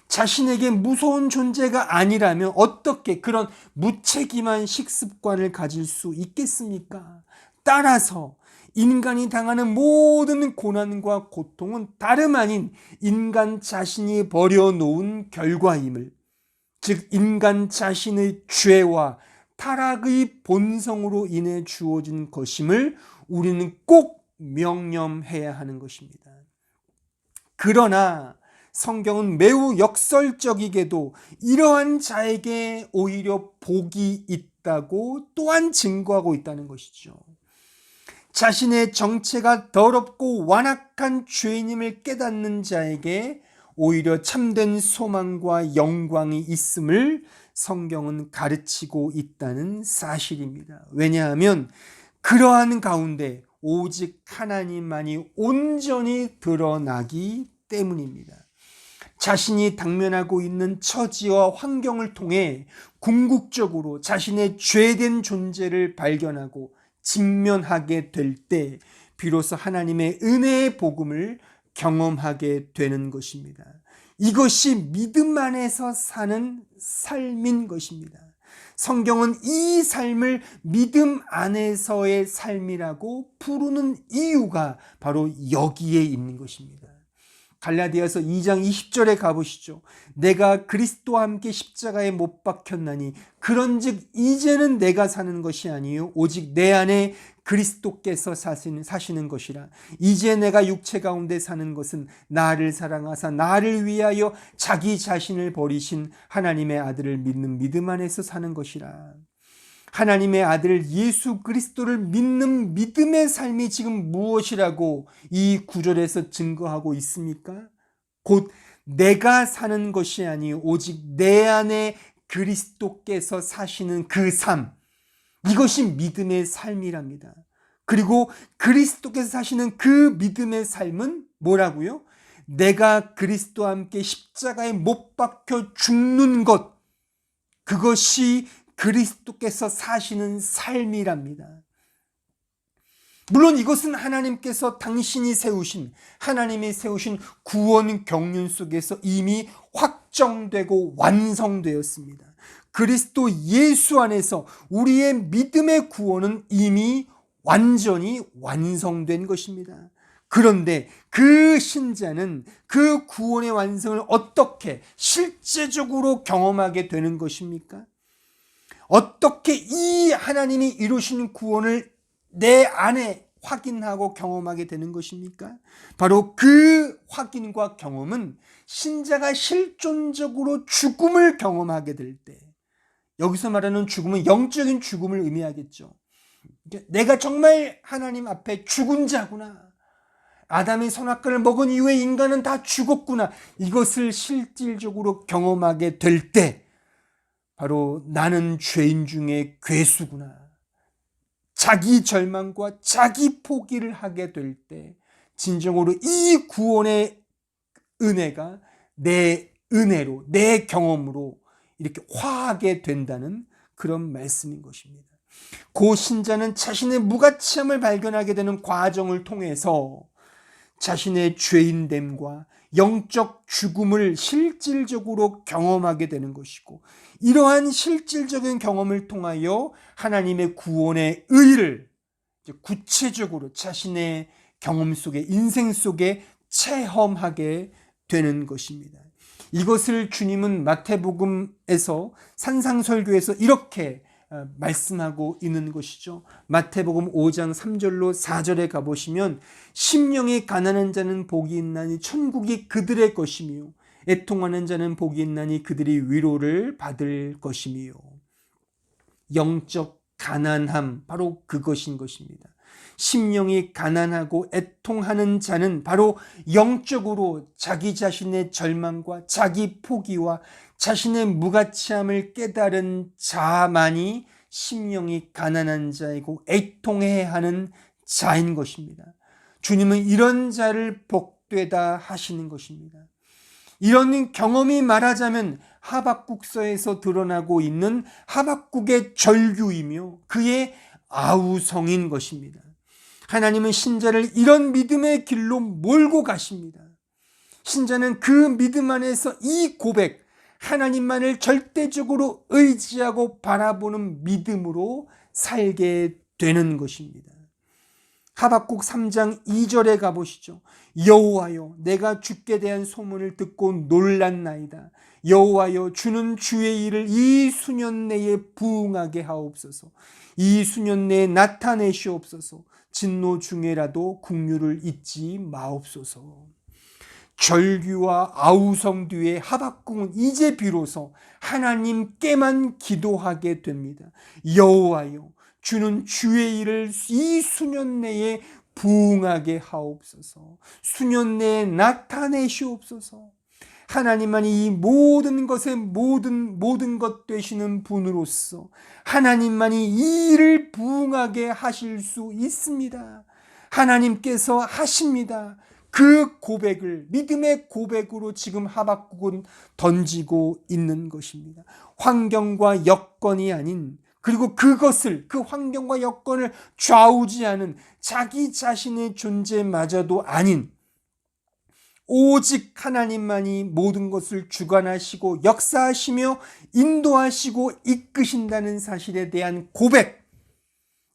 자신에게 무서운 존재가 아니라면 어떻게 그런 무책임한 식습관을 가질 수 있겠습니까? 따라서 인간이 당하는 모든 고난과 고통은 다름 아닌 인간 자신이 버려놓은 결과임을, 즉 인간 자신의 죄와 타락의 본성으로 인해 주어진 것임을 우리는 꼭 명념해야 하는 것입니다. 그러나 성경은 매우 역설적이게도 이러한 자에게 오히려 복이 있다고 또한 증거하고 있다는 것이죠. 자신의 정체가 더럽고 완악한 죄인임을 깨닫는 자에게 오히려 참된 소망과 영광이 있음을 성경은 가르치고 있다는 사실입니다. 왜냐하면 그러한 가운데 오직 하나님만이 온전히 드러나기 때문입니다. 자신이 당면하고 있는 처지와 환경을 통해 궁극적으로 자신의 죄된 존재를 발견하고 직면하게 될 때 비로소 하나님의 은혜의 복음을 경험하게 되는 것입니다. 이것이 믿음 안에서 사는 삶인 것입니다. 성경은 이 삶을 믿음 안에서의 삶이라고 부르는 이유가 바로 여기에 있는 것입니다. 갈라디아서 2장 20절에 가보시죠. 내가 그리스도와 함께 십자가에 못 박혔나니 그런즉 이제는 내가 사는 것이 아니요 오직 내 안에 그리스도께서 사시는 것이라. 이제 내가 육체 가운데 사는 것은 나를 사랑하사 나를 위하여 자기 자신을 버리신 하나님의 아들을 믿는 믿음 안에서 사는 것이라. 하나님의 아들 예수 그리스도를 믿는 믿음의 삶이 지금 무엇이라고 이 구절에서 증거하고 있습니까? 곧 내가 사는 것이 아니요 오직 내 안에 그리스도께서 사시는 그 삶, 이것이 믿음의 삶이랍니다. 그리고 그리스도께서 사시는 그 믿음의 삶은 뭐라고요? 내가 그리스도와 함께 십자가에 못 박혀 죽는 것, 그것이 그리스도께서 사시는 삶이랍니다. 물론 이것은 하나님께서 당신이 세우신, 하나님이 세우신 구원 경륜 속에서 이미 확정되고 완성되었습니다. 그리스도 예수 안에서 우리의 믿음의 구원은 이미 완전히 완성된 것입니다. 그런데 그 신자는 그 구원의 완성을 어떻게 실제적으로 경험하게 되는 것입니까? 어떻게 이 하나님이 이루신 구원을 내 안에 확인하고 경험하게 되는 것입니까? 바로 그 확인과 경험은 신자가 실존적으로 죽음을 경험하게 될 때, 여기서 말하는 죽음은 영적인 죽음을 의미하겠죠. 내가 정말 하나님 앞에 죽은 자구나, 아담이 선악과를 먹은 이후에 인간은 다 죽었구나, 이것을 실질적으로 경험하게 될 때 바로 나는 죄인 중에 괴수구나, 자기 절망과 자기 포기를 하게 될 때 진정으로 이 구원의 은혜가 내 은혜로, 내 경험으로 이렇게 화하게 된다는 그런 말씀인 것입니다. 그 신자는 자신의 무가치함을 발견하게 되는 과정을 통해서 자신의 죄인됨과 영적 죽음을 실질적으로 경험하게 되는 것이고, 이러한 실질적인 경험을 통하여 하나님의 구원의 의를 구체적으로 자신의 경험 속에, 인생 속에 체험하게 되는 것입니다. 이것을 주님은 마태복음에서 산상설교에서 이렇게 말씀하고 있는 것이죠. 마태복음 5장 3절로 4절에 가보시면 심령이 가난한 자는 복이 있나니 천국이 그들의 것이며 애통하는 자는 복이 있나니 그들이 위로를 받을 것이며, 영적 가난함, 바로 그것인 것입니다. 심령이 가난하고 애통하는 자는 바로 영적으로 자기 자신의 절망과 자기 포기와 자신의 무가치함을 깨달은 자만이 심령이 가난한 자이고 애통해야 하는 자인 것입니다. 주님은 이런 자를 복되다 하시는 것입니다. 이런 경험이 말하자면 하박국서에서 드러나고 있는 하박국의 절규이며 그의 아우성인 것입니다. 하나님은 신자를 이런 믿음의 길로 몰고 가십니다. 신자는 그 믿음 안에서 이 고백, 하나님만을 절대적으로 의지하고 바라보는 믿음으로 살게 되는 것입니다. 하박국 3장 2절에 가보시죠. 여호와여, 내가 주께 대한 소문을 듣고 놀랐나이다. 여호와여, 주는 주의 일을 이 수년 내에 부응하게 하옵소서. 이 수년 내에 나타내시옵소서. 진노 중에라도 긍휼을 잊지 마옵소서. 절규와 아우성 뒤에 하박국은 이제 비로소 하나님께만 기도하게 됩니다. 여호와여, 주는 주의 일을 이 수년 내에 부응하게 하옵소서. 수년 내에 나타내시옵소서. 하나님만이 이 모든 것의 모든 것 되시는 분으로서 하나님만이 이 일을 부응하게 하실 수 있습니다. 하나님께서 하십니다. 그 고백을 믿음의 고백으로 지금 하박국은 던지고 있는 것입니다. 환경과 여건이 아닌, 그리고 그것을, 그 환경과 여건을 좌우지하는 자기 자신의 존재마저도 아닌 오직 하나님만이 모든 것을 주관하시고 역사하시며 인도하시고 이끄신다는 사실에 대한 고백,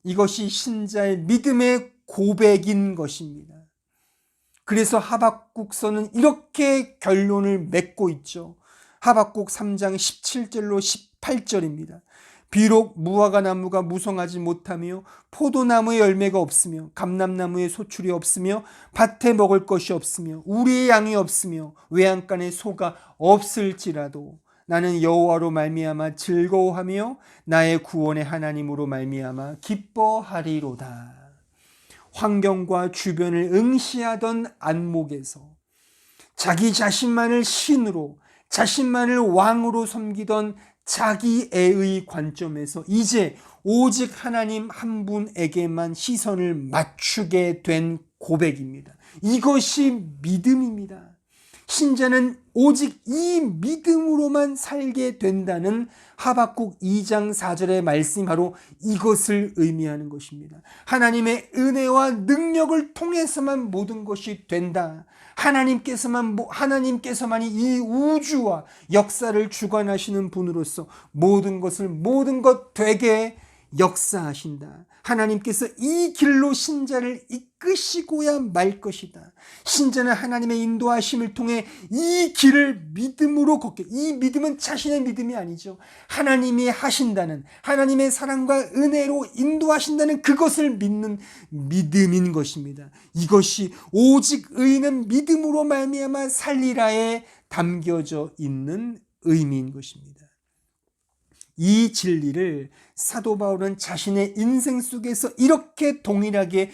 이것이 신자의 믿음의 고백인 것입니다. 그래서 하박국서는 이렇게 결론을 맺고 있죠. 하박국 3장 17절로 18절입니다. 비록 무화과 나무가 무성하지 못하며 포도나무의 열매가 없으며 감람나무의 소출이 없으며 밭에 먹을 것이 없으며 우리의 양이 없으며 외양간에 소가 없을지라도 나는 여호와로 말미암아 즐거워하며 나의 구원의 하나님으로 말미암아 기뻐하리로다. 환경과 주변을 응시하던 안목에서 자기 자신만을 신으로, 자신만을 왕으로 섬기던 자기애의 관점에서 이제 오직 하나님 한 분에게만 시선을 맞추게 된 고백입니다. 이것이 믿음입니다. 신자는 오직 이 믿음으로만 살게 된다는 하박국 2장 4절의 말씀이 바로 이것을 의미하는 것입니다. 하나님의 은혜와 능력을 통해서만 모든 것이 된다. 하나님께서만이 이 우주와 역사를 주관하시는 분으로서 모든 것 되게 역사하신다. 하나님께서 이 길로 신자를 이끄시고야 말 것이다. 신자는 하나님의 인도하심을 통해 이 길을 믿음으로 걷게. 이 믿음은 자신의 믿음이 아니죠. 하나님이 하신다는, 하나님의 사랑과 은혜로 인도하신다는 그것을 믿는 믿음인 것입니다. 이것이 오직 의인은 믿음으로 말미암아 살리라에 담겨져 있는 의미인 것입니다. 이 진리를 사도 바울은 자신의 인생 속에서 이렇게 동일하게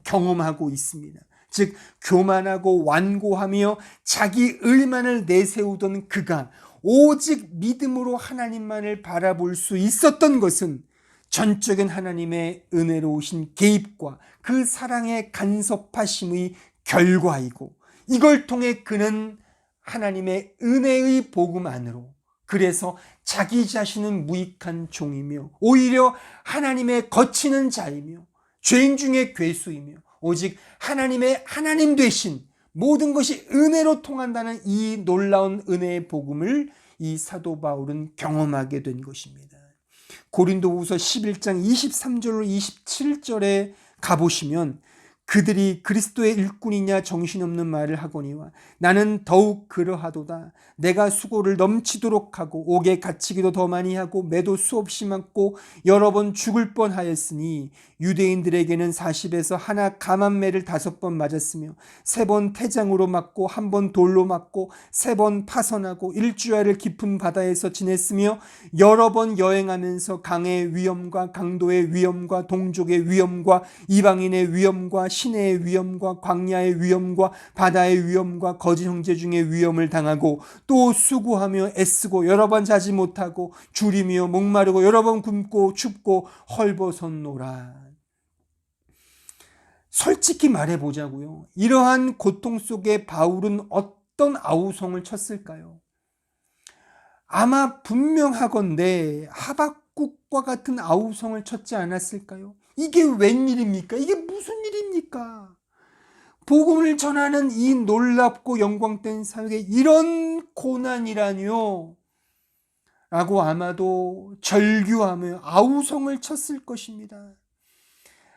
경험하고 있습니다. 즉 교만하고 완고하며 자기 의만을 내세우던 그가 오직 믿음으로 하나님만을 바라볼 수 있었던 것은 전적인 하나님의 은혜로우신 개입과 그 사랑의 간섭하심의 결과이고, 이걸 통해 그는 하나님의 은혜의 복음 안으로, 그래서 자기 자신은 무익한 종이며 오히려 하나님의 거치는 자이며 죄인 중에 괴수이며 오직 하나님의 하나님 되신 모든 것이 은혜로 통한다는 이 놀라운 은혜의 복음을 이 사도 바울은 경험하게 된 것입니다. 고린도후서 11장 23절로 27절에 가보시면 그들이 그리스도의 일꾼이냐 정신없는 말을 하거니와 나는 더욱 그러하도다. 내가 수고를 넘치도록 하고 옥에 갇히기도 더 많이 하고 매도 수없이 맞고 여러 번 죽을 뻔하였으니 유대인들에게는 40에서 하나 감한매를 5번 맞았으며 3번 태장으로 맞고 1번 돌로 맞고 3번 파선하고 1주야를 깊은 바다에서 지냈으며 여러 번 여행하면서 강의 위험과 강도의 위험과 동족의 위험과 이방인의 위험과 시내의 위험과 광야의 위험과 바다의 위험과 거짓 형제 중의 위험을 당하고 또 수고하며 애쓰고 여러 번 자지 못하고 줄이며 목마르고 여러 번 굶고 춥고 헐벗었노라. 솔직히 말해보자고요. 이러한 고통 속에 바울은 어떤 아우성을 쳤을까요? 아마 분명하건대 하박국과 같은 아우성을 쳤지 않았을까요? 이게 웬일입니까? 이게 무슨 일입니까? 복음을 전하는 이 놀랍고 영광된 사역에 이런 고난이라뇨? 라고 아마도 절규하며 아우성을 쳤을 것입니다.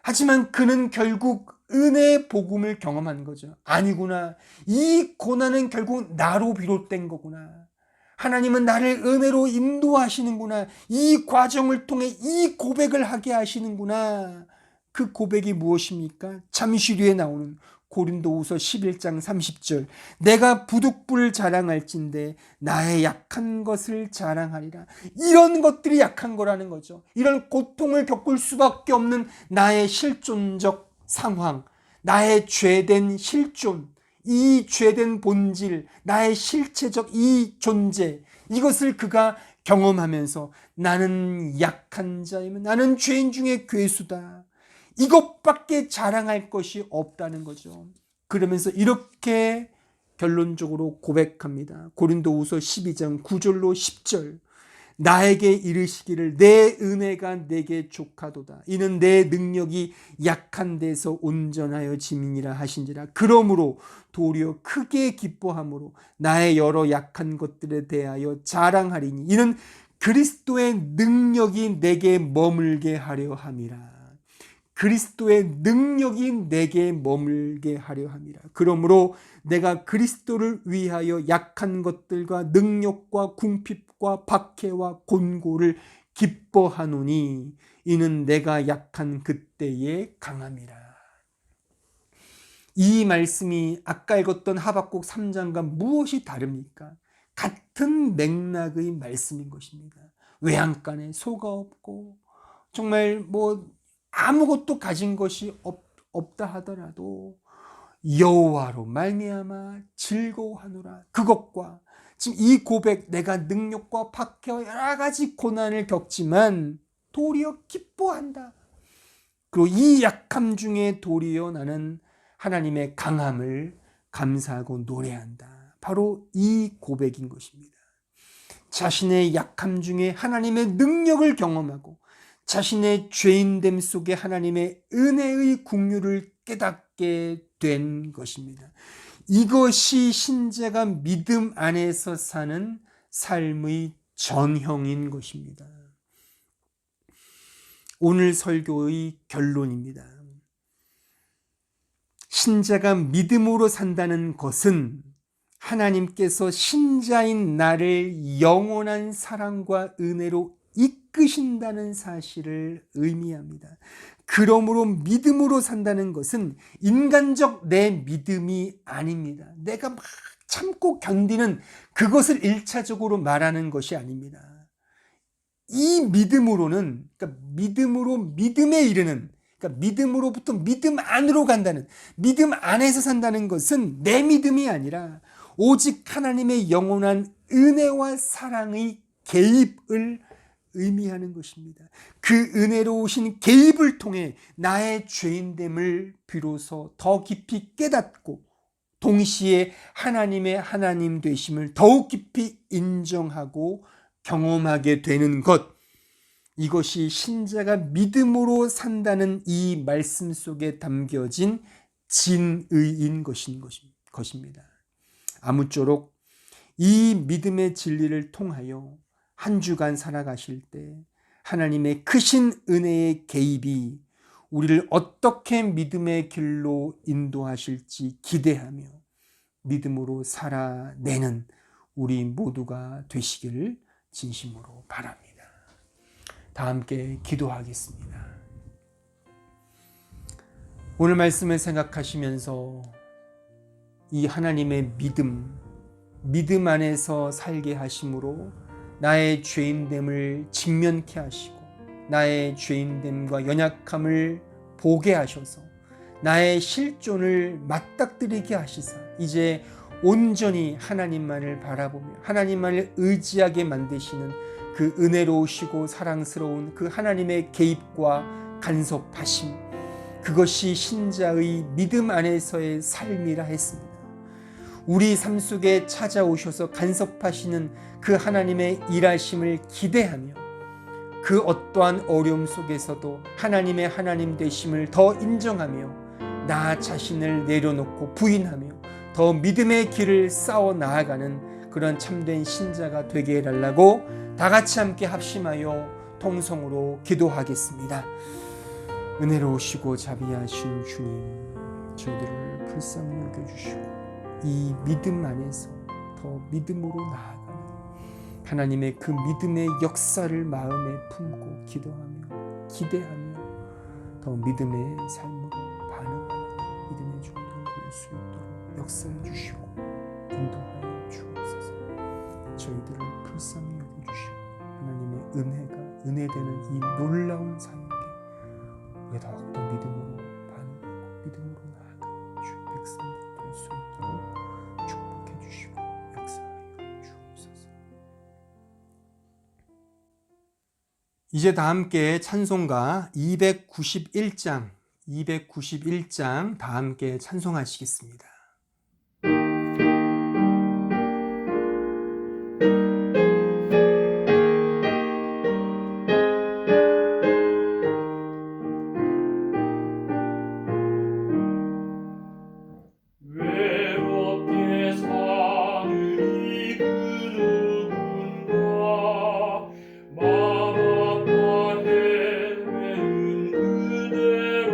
하지만 그는 결국 은혜의 복음을 경험한 거죠. 아니구나. 이 고난은 결국 나로 비롯된 거구나. 하나님은 나를 은혜로 인도하시는구나. 이 과정을 통해 이 고백을 하게 하시는구나. 그 고백이 무엇입니까? 잠시 뒤에 나오는 고린도후서 11장 30절. 내가 부득불을 자랑할진대 나의 약한 것을 자랑하리라. 이런 것들이 약한 거라는 거죠. 이런 고통을 겪을 수밖에 없는 나의 실존적 상황, 나의 죄된 실존, 이 죄된 본질, 나의 실체적 이 존재, 이것을 그가 경험하면서 나는 약한 자이며 나는 죄인 중에 괴수다. 이것밖에 자랑할 것이 없다는 거죠. 그러면서 이렇게 결론적으로 고백합니다. 고린도후서 12장 9절로 10절. 나에게 이르시기를 내 은혜가 내게 족하도다. 이는 내 능력이 약한 데서 온전하여 짐이니라 하신지라. 그러므로 도리어 크게 기뻐함으로 나의 여러 약한 것들에 대하여 자랑하리니 이는 그리스도의 능력이 내게 머물게 하려 함이라. 그리스도의 능력이 내게 머물게 하려 함이라. 그러므로 내가 그리스도를 위하여 약한 것들과 능력과 궁핍과 박해와 곤고를 기뻐하노니 이는 내가 약한 그때에 강함이라. 이 말씀이 아까 읽었던 하박국 3장과 무엇이 다릅니까? 같은 맥락의 말씀인 것입니다. 외양간에 소가 없고 정말 아무것도 가진 것이 없다 하더라도 여호와로 말미암아 즐거워하노라. 그것과 지금 이 고백, 내가 능력과 박해와 여러 가지 고난을 겪지만 도리어 기뻐한다. 그리고 이 약함 중에 도리어 나는 하나님의 강함을 감사하고 노래한다. 바로 이 고백인 것입니다. 자신의 약함 중에 하나님의 능력을 경험하고 자신의 죄인됨 속에 하나님의 은혜의 긍휼을 깨닫게 된 것입니다. 이것이 신자가 믿음 안에서 사는 삶의 전형인 것입니다. 오늘 설교의 결론입니다. 신자가 믿음으로 산다는 것은 하나님께서 신자인 나를 영원한 사랑과 은혜로 이끄신다는 사실을 의미합니다. 그러므로 믿음으로 산다는 것은 인간적 내 믿음이 아닙니다. 내가 막 참고 견디는 그것을 1차적으로 말하는 것이 아닙니다. 이 믿음으로는, 그러니까 믿음으로 믿음에 이르는, 그러니까 믿음으로부터 믿음 안으로 간다는, 믿음 안에서 산다는 것은 내 믿음이 아니라 오직 하나님의 영원한 은혜와 사랑의 개입을 의미하는 것입니다. 그 은혜로우신 개입을 통해 나의 죄인됨을 비로소 더 깊이 깨닫고 동시에 하나님의 하나님 되심을 더욱 깊이 인정하고 경험하게 되는 것, 이것이 신자가 믿음으로 산다는 이 말씀 속에 담겨진 진의인 것입니다. 아무쪼록 이 믿음의 진리를 통하여 한 주간 살아가실 때 하나님의 크신 은혜의 개입이 우리를 어떻게 믿음의 길로 인도하실지 기대하며 믿음으로 살아내는 우리 모두가 되시기를 진심으로 바랍니다. 다 함께 기도하겠습니다. 오늘 말씀을 생각하시면서 이 하나님의 믿음 안에서 살게 하심으로 나의 죄인됨을 직면케 하시고 나의 죄인됨과 연약함을 보게 하셔서 나의 실존을 맞닥뜨리게 하시사 이제 온전히 하나님만을 바라보며 하나님만을 의지하게 만드시는 그 은혜로우시고 사랑스러운 그 하나님의 개입과 간섭하심, 그것이 신자의 믿음 안에서의 삶이라 했습니다. 우리 삶 속에 찾아오셔서 간섭하시는 그 하나님의 일하심을 기대하며 그 어떠한 어려움 속에서도 하나님의 하나님 되심을 더 인정하며 나 자신을 내려놓고 부인하며 더 믿음의 길을 쌓아 나아가는 그런 참된 신자가 되게 해달라고 다 같이 함께 합심하여 통성으로 기도하겠습니다. 은혜로우시고 자비하신 주님, 저희들을 불쌍히 여겨주시고 이 믿음 안에서 더 믿음으로 나아가는 하나님의 그 믿음의 역사를 마음에 품고 기도하며 기대하며 더 믿음의 삶으로 반응하는 믿음의 종들 될 수 있도록 역사해 주시고 인도하여 주옵소서. 저희들을 불쌍히 여겨주시고 하나님의 은혜되는 이 놀라운 사역에 우리가 더욱더 믿음으로 반응하고 믿음으로 나아가는 주 백성들 될 수 있도록 축복해 주시고 역사하여 주옵소서. 이제 다 함께 찬송가 291장 다 함께 찬송하시겠습니다. 마음 아파 헤매는 그대와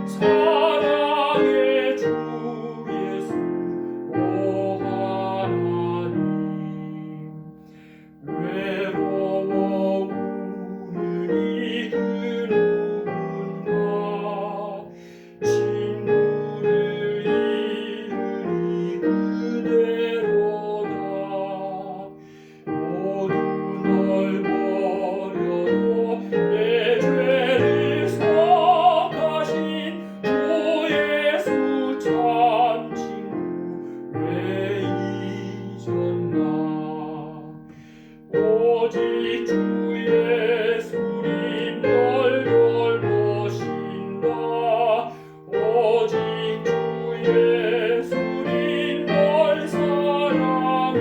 사랑의 주 예수 오 하나님 외로워 우는 이 그 누군가 친구를 잃으니 그대로다 모두 널 버려도 내 죄를 속하신 주 예수 참 친구 왜 잊었나 오직 주 예수님 널 돌보신다 오직 주 예수님 널 사랑해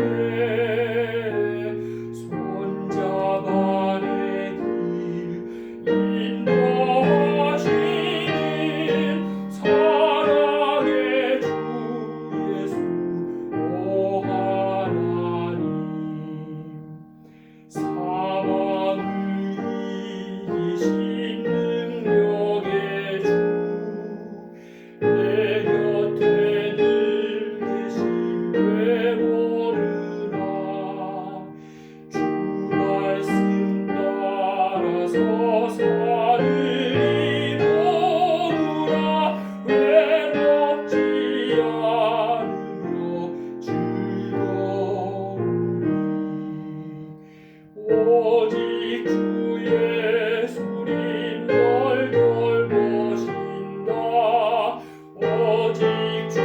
손잡아 내 길 인도하시는 사랑의 주 예수 오 하나님 사망을 이기신 능력의 주 내 곁에 늘 계신 왜 모르나 주 말씀 따라서 살을 이루라 외롭지 않으며 즐거우리 오직 주 예수님 널 돌보신다 오직 주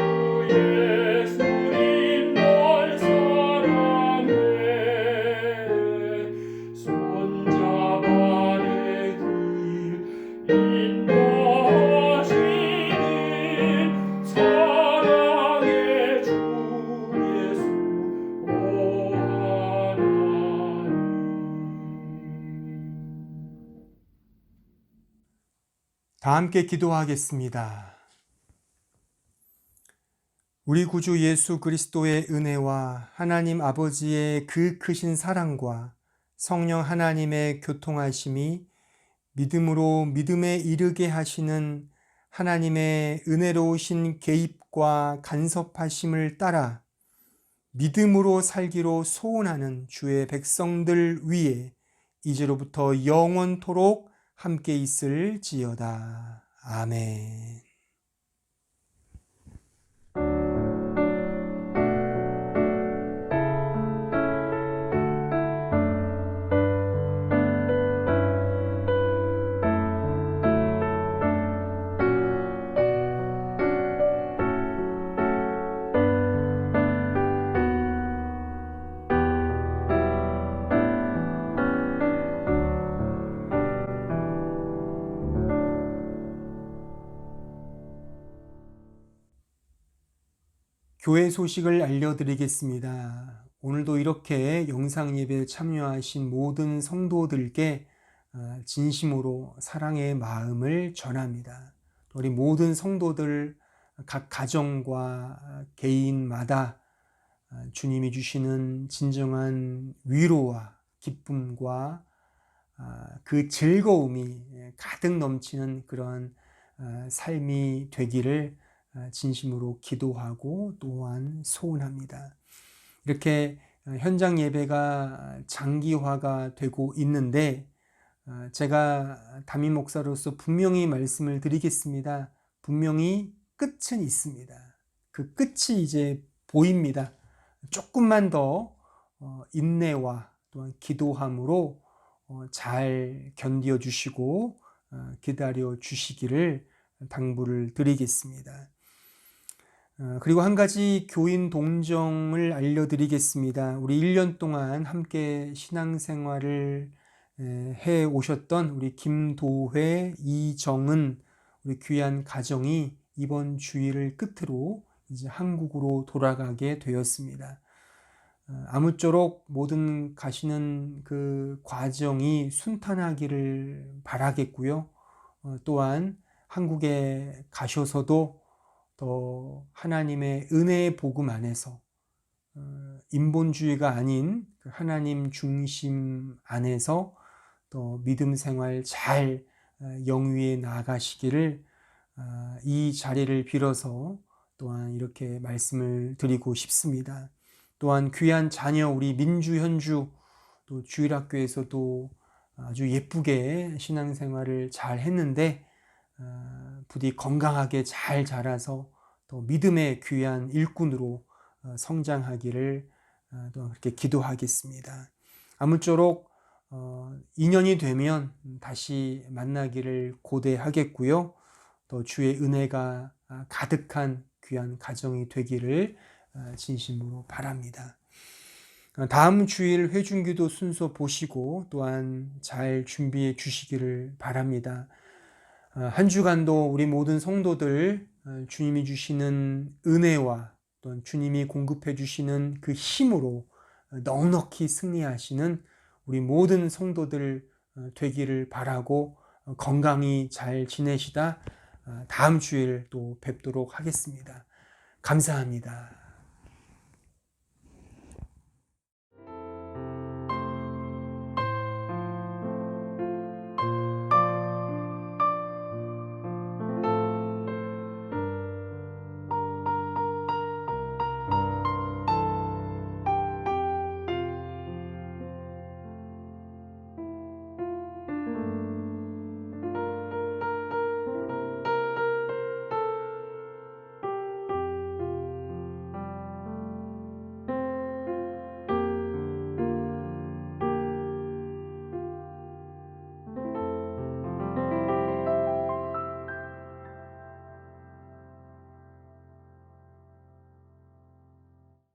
예수님 널 사랑해 손잡아 내 길 인도하시는 사랑의 주 예수 오 하나님 다 함께 기도하겠습니다. 우리 구주 예수 그리스도의 은혜와 하나님 아버지의 그 크신 사랑과 성령 하나님의 교통하심이 믿음으로 믿음에 이르게 하시는 하나님의 은혜로우신 개입과 간섭하심을 따라 믿음으로 살기로 소원하는 주의 백성들 위에 이제로부터 영원토록 함께 있을지어다. 아멘. 교회 소식을 알려드리겠습니다. 오늘도 이렇게 영상 예배에 참여하신 모든 성도들께 진심으로 사랑의 마음을 전합니다. 우리 모든 성도들 각 가정과 개인마다 주님이 주시는 진정한 위로와 기쁨과 그 즐거움이 가득 넘치는 그런 삶이 되기를 진심으로 기도하고 또한 소원합니다. 이렇게 현장 예배가 장기화가 되고 있는데 제가 담임 목사로서 분명히 말씀을 드리겠습니다. 분명히 끝은 있습니다. 그 끝이 이제 보입니다. 조금만 더 인내와 또한 기도함으로 잘 견뎌 주시고 기다려 주시기를 당부를 드리겠습니다. 그리고 한 가지 교인 동정을 알려드리겠습니다. 우리 1년 동안 함께 신앙생활을 해 오셨던 우리 김도회, 이정은 우리 귀한 가정이 이번 주일을 끝으로 이제 한국으로 돌아가게 되었습니다. 아무쪼록 모든 가시는 그 과정이 순탄하기를 바라겠고요. 또한 한국에 가셔서도 더 하나님의 은혜의 복음 안에서 인본주의가 아닌 하나님 중심 안에서 또 믿음 생활 잘 영위해 나가시기를 이 자리를 빌어서 또한 이렇게 말씀을 드리고 싶습니다. 또한 귀한 자녀 우리 민주 현주 또 주일학교에서도 아주 예쁘게 신앙생활을 잘 했는데 부디 건강하게 잘 자라서 또 믿음의 귀한 일꾼으로 성장하기를 또 그렇게 기도하겠습니다. 아무쪼록 2년이 되면 다시 만나기를 고대하겠고요. 또 주의 은혜가 가득한 귀한 가정이 되기를 진심으로 바랍니다. 다음 주일 회중기도 순서 보시고 또한 잘 준비해 주시기를 바랍니다. 한 주간도 우리 모든 성도들 주님이 주시는 은혜와 또한 주님이 공급해 주시는 그 힘으로 넉넉히 승리하시는 우리 모든 성도들 되기를 바라고 건강히 잘 지내시다 다음 주일 또 뵙도록 하겠습니다. 감사합니다.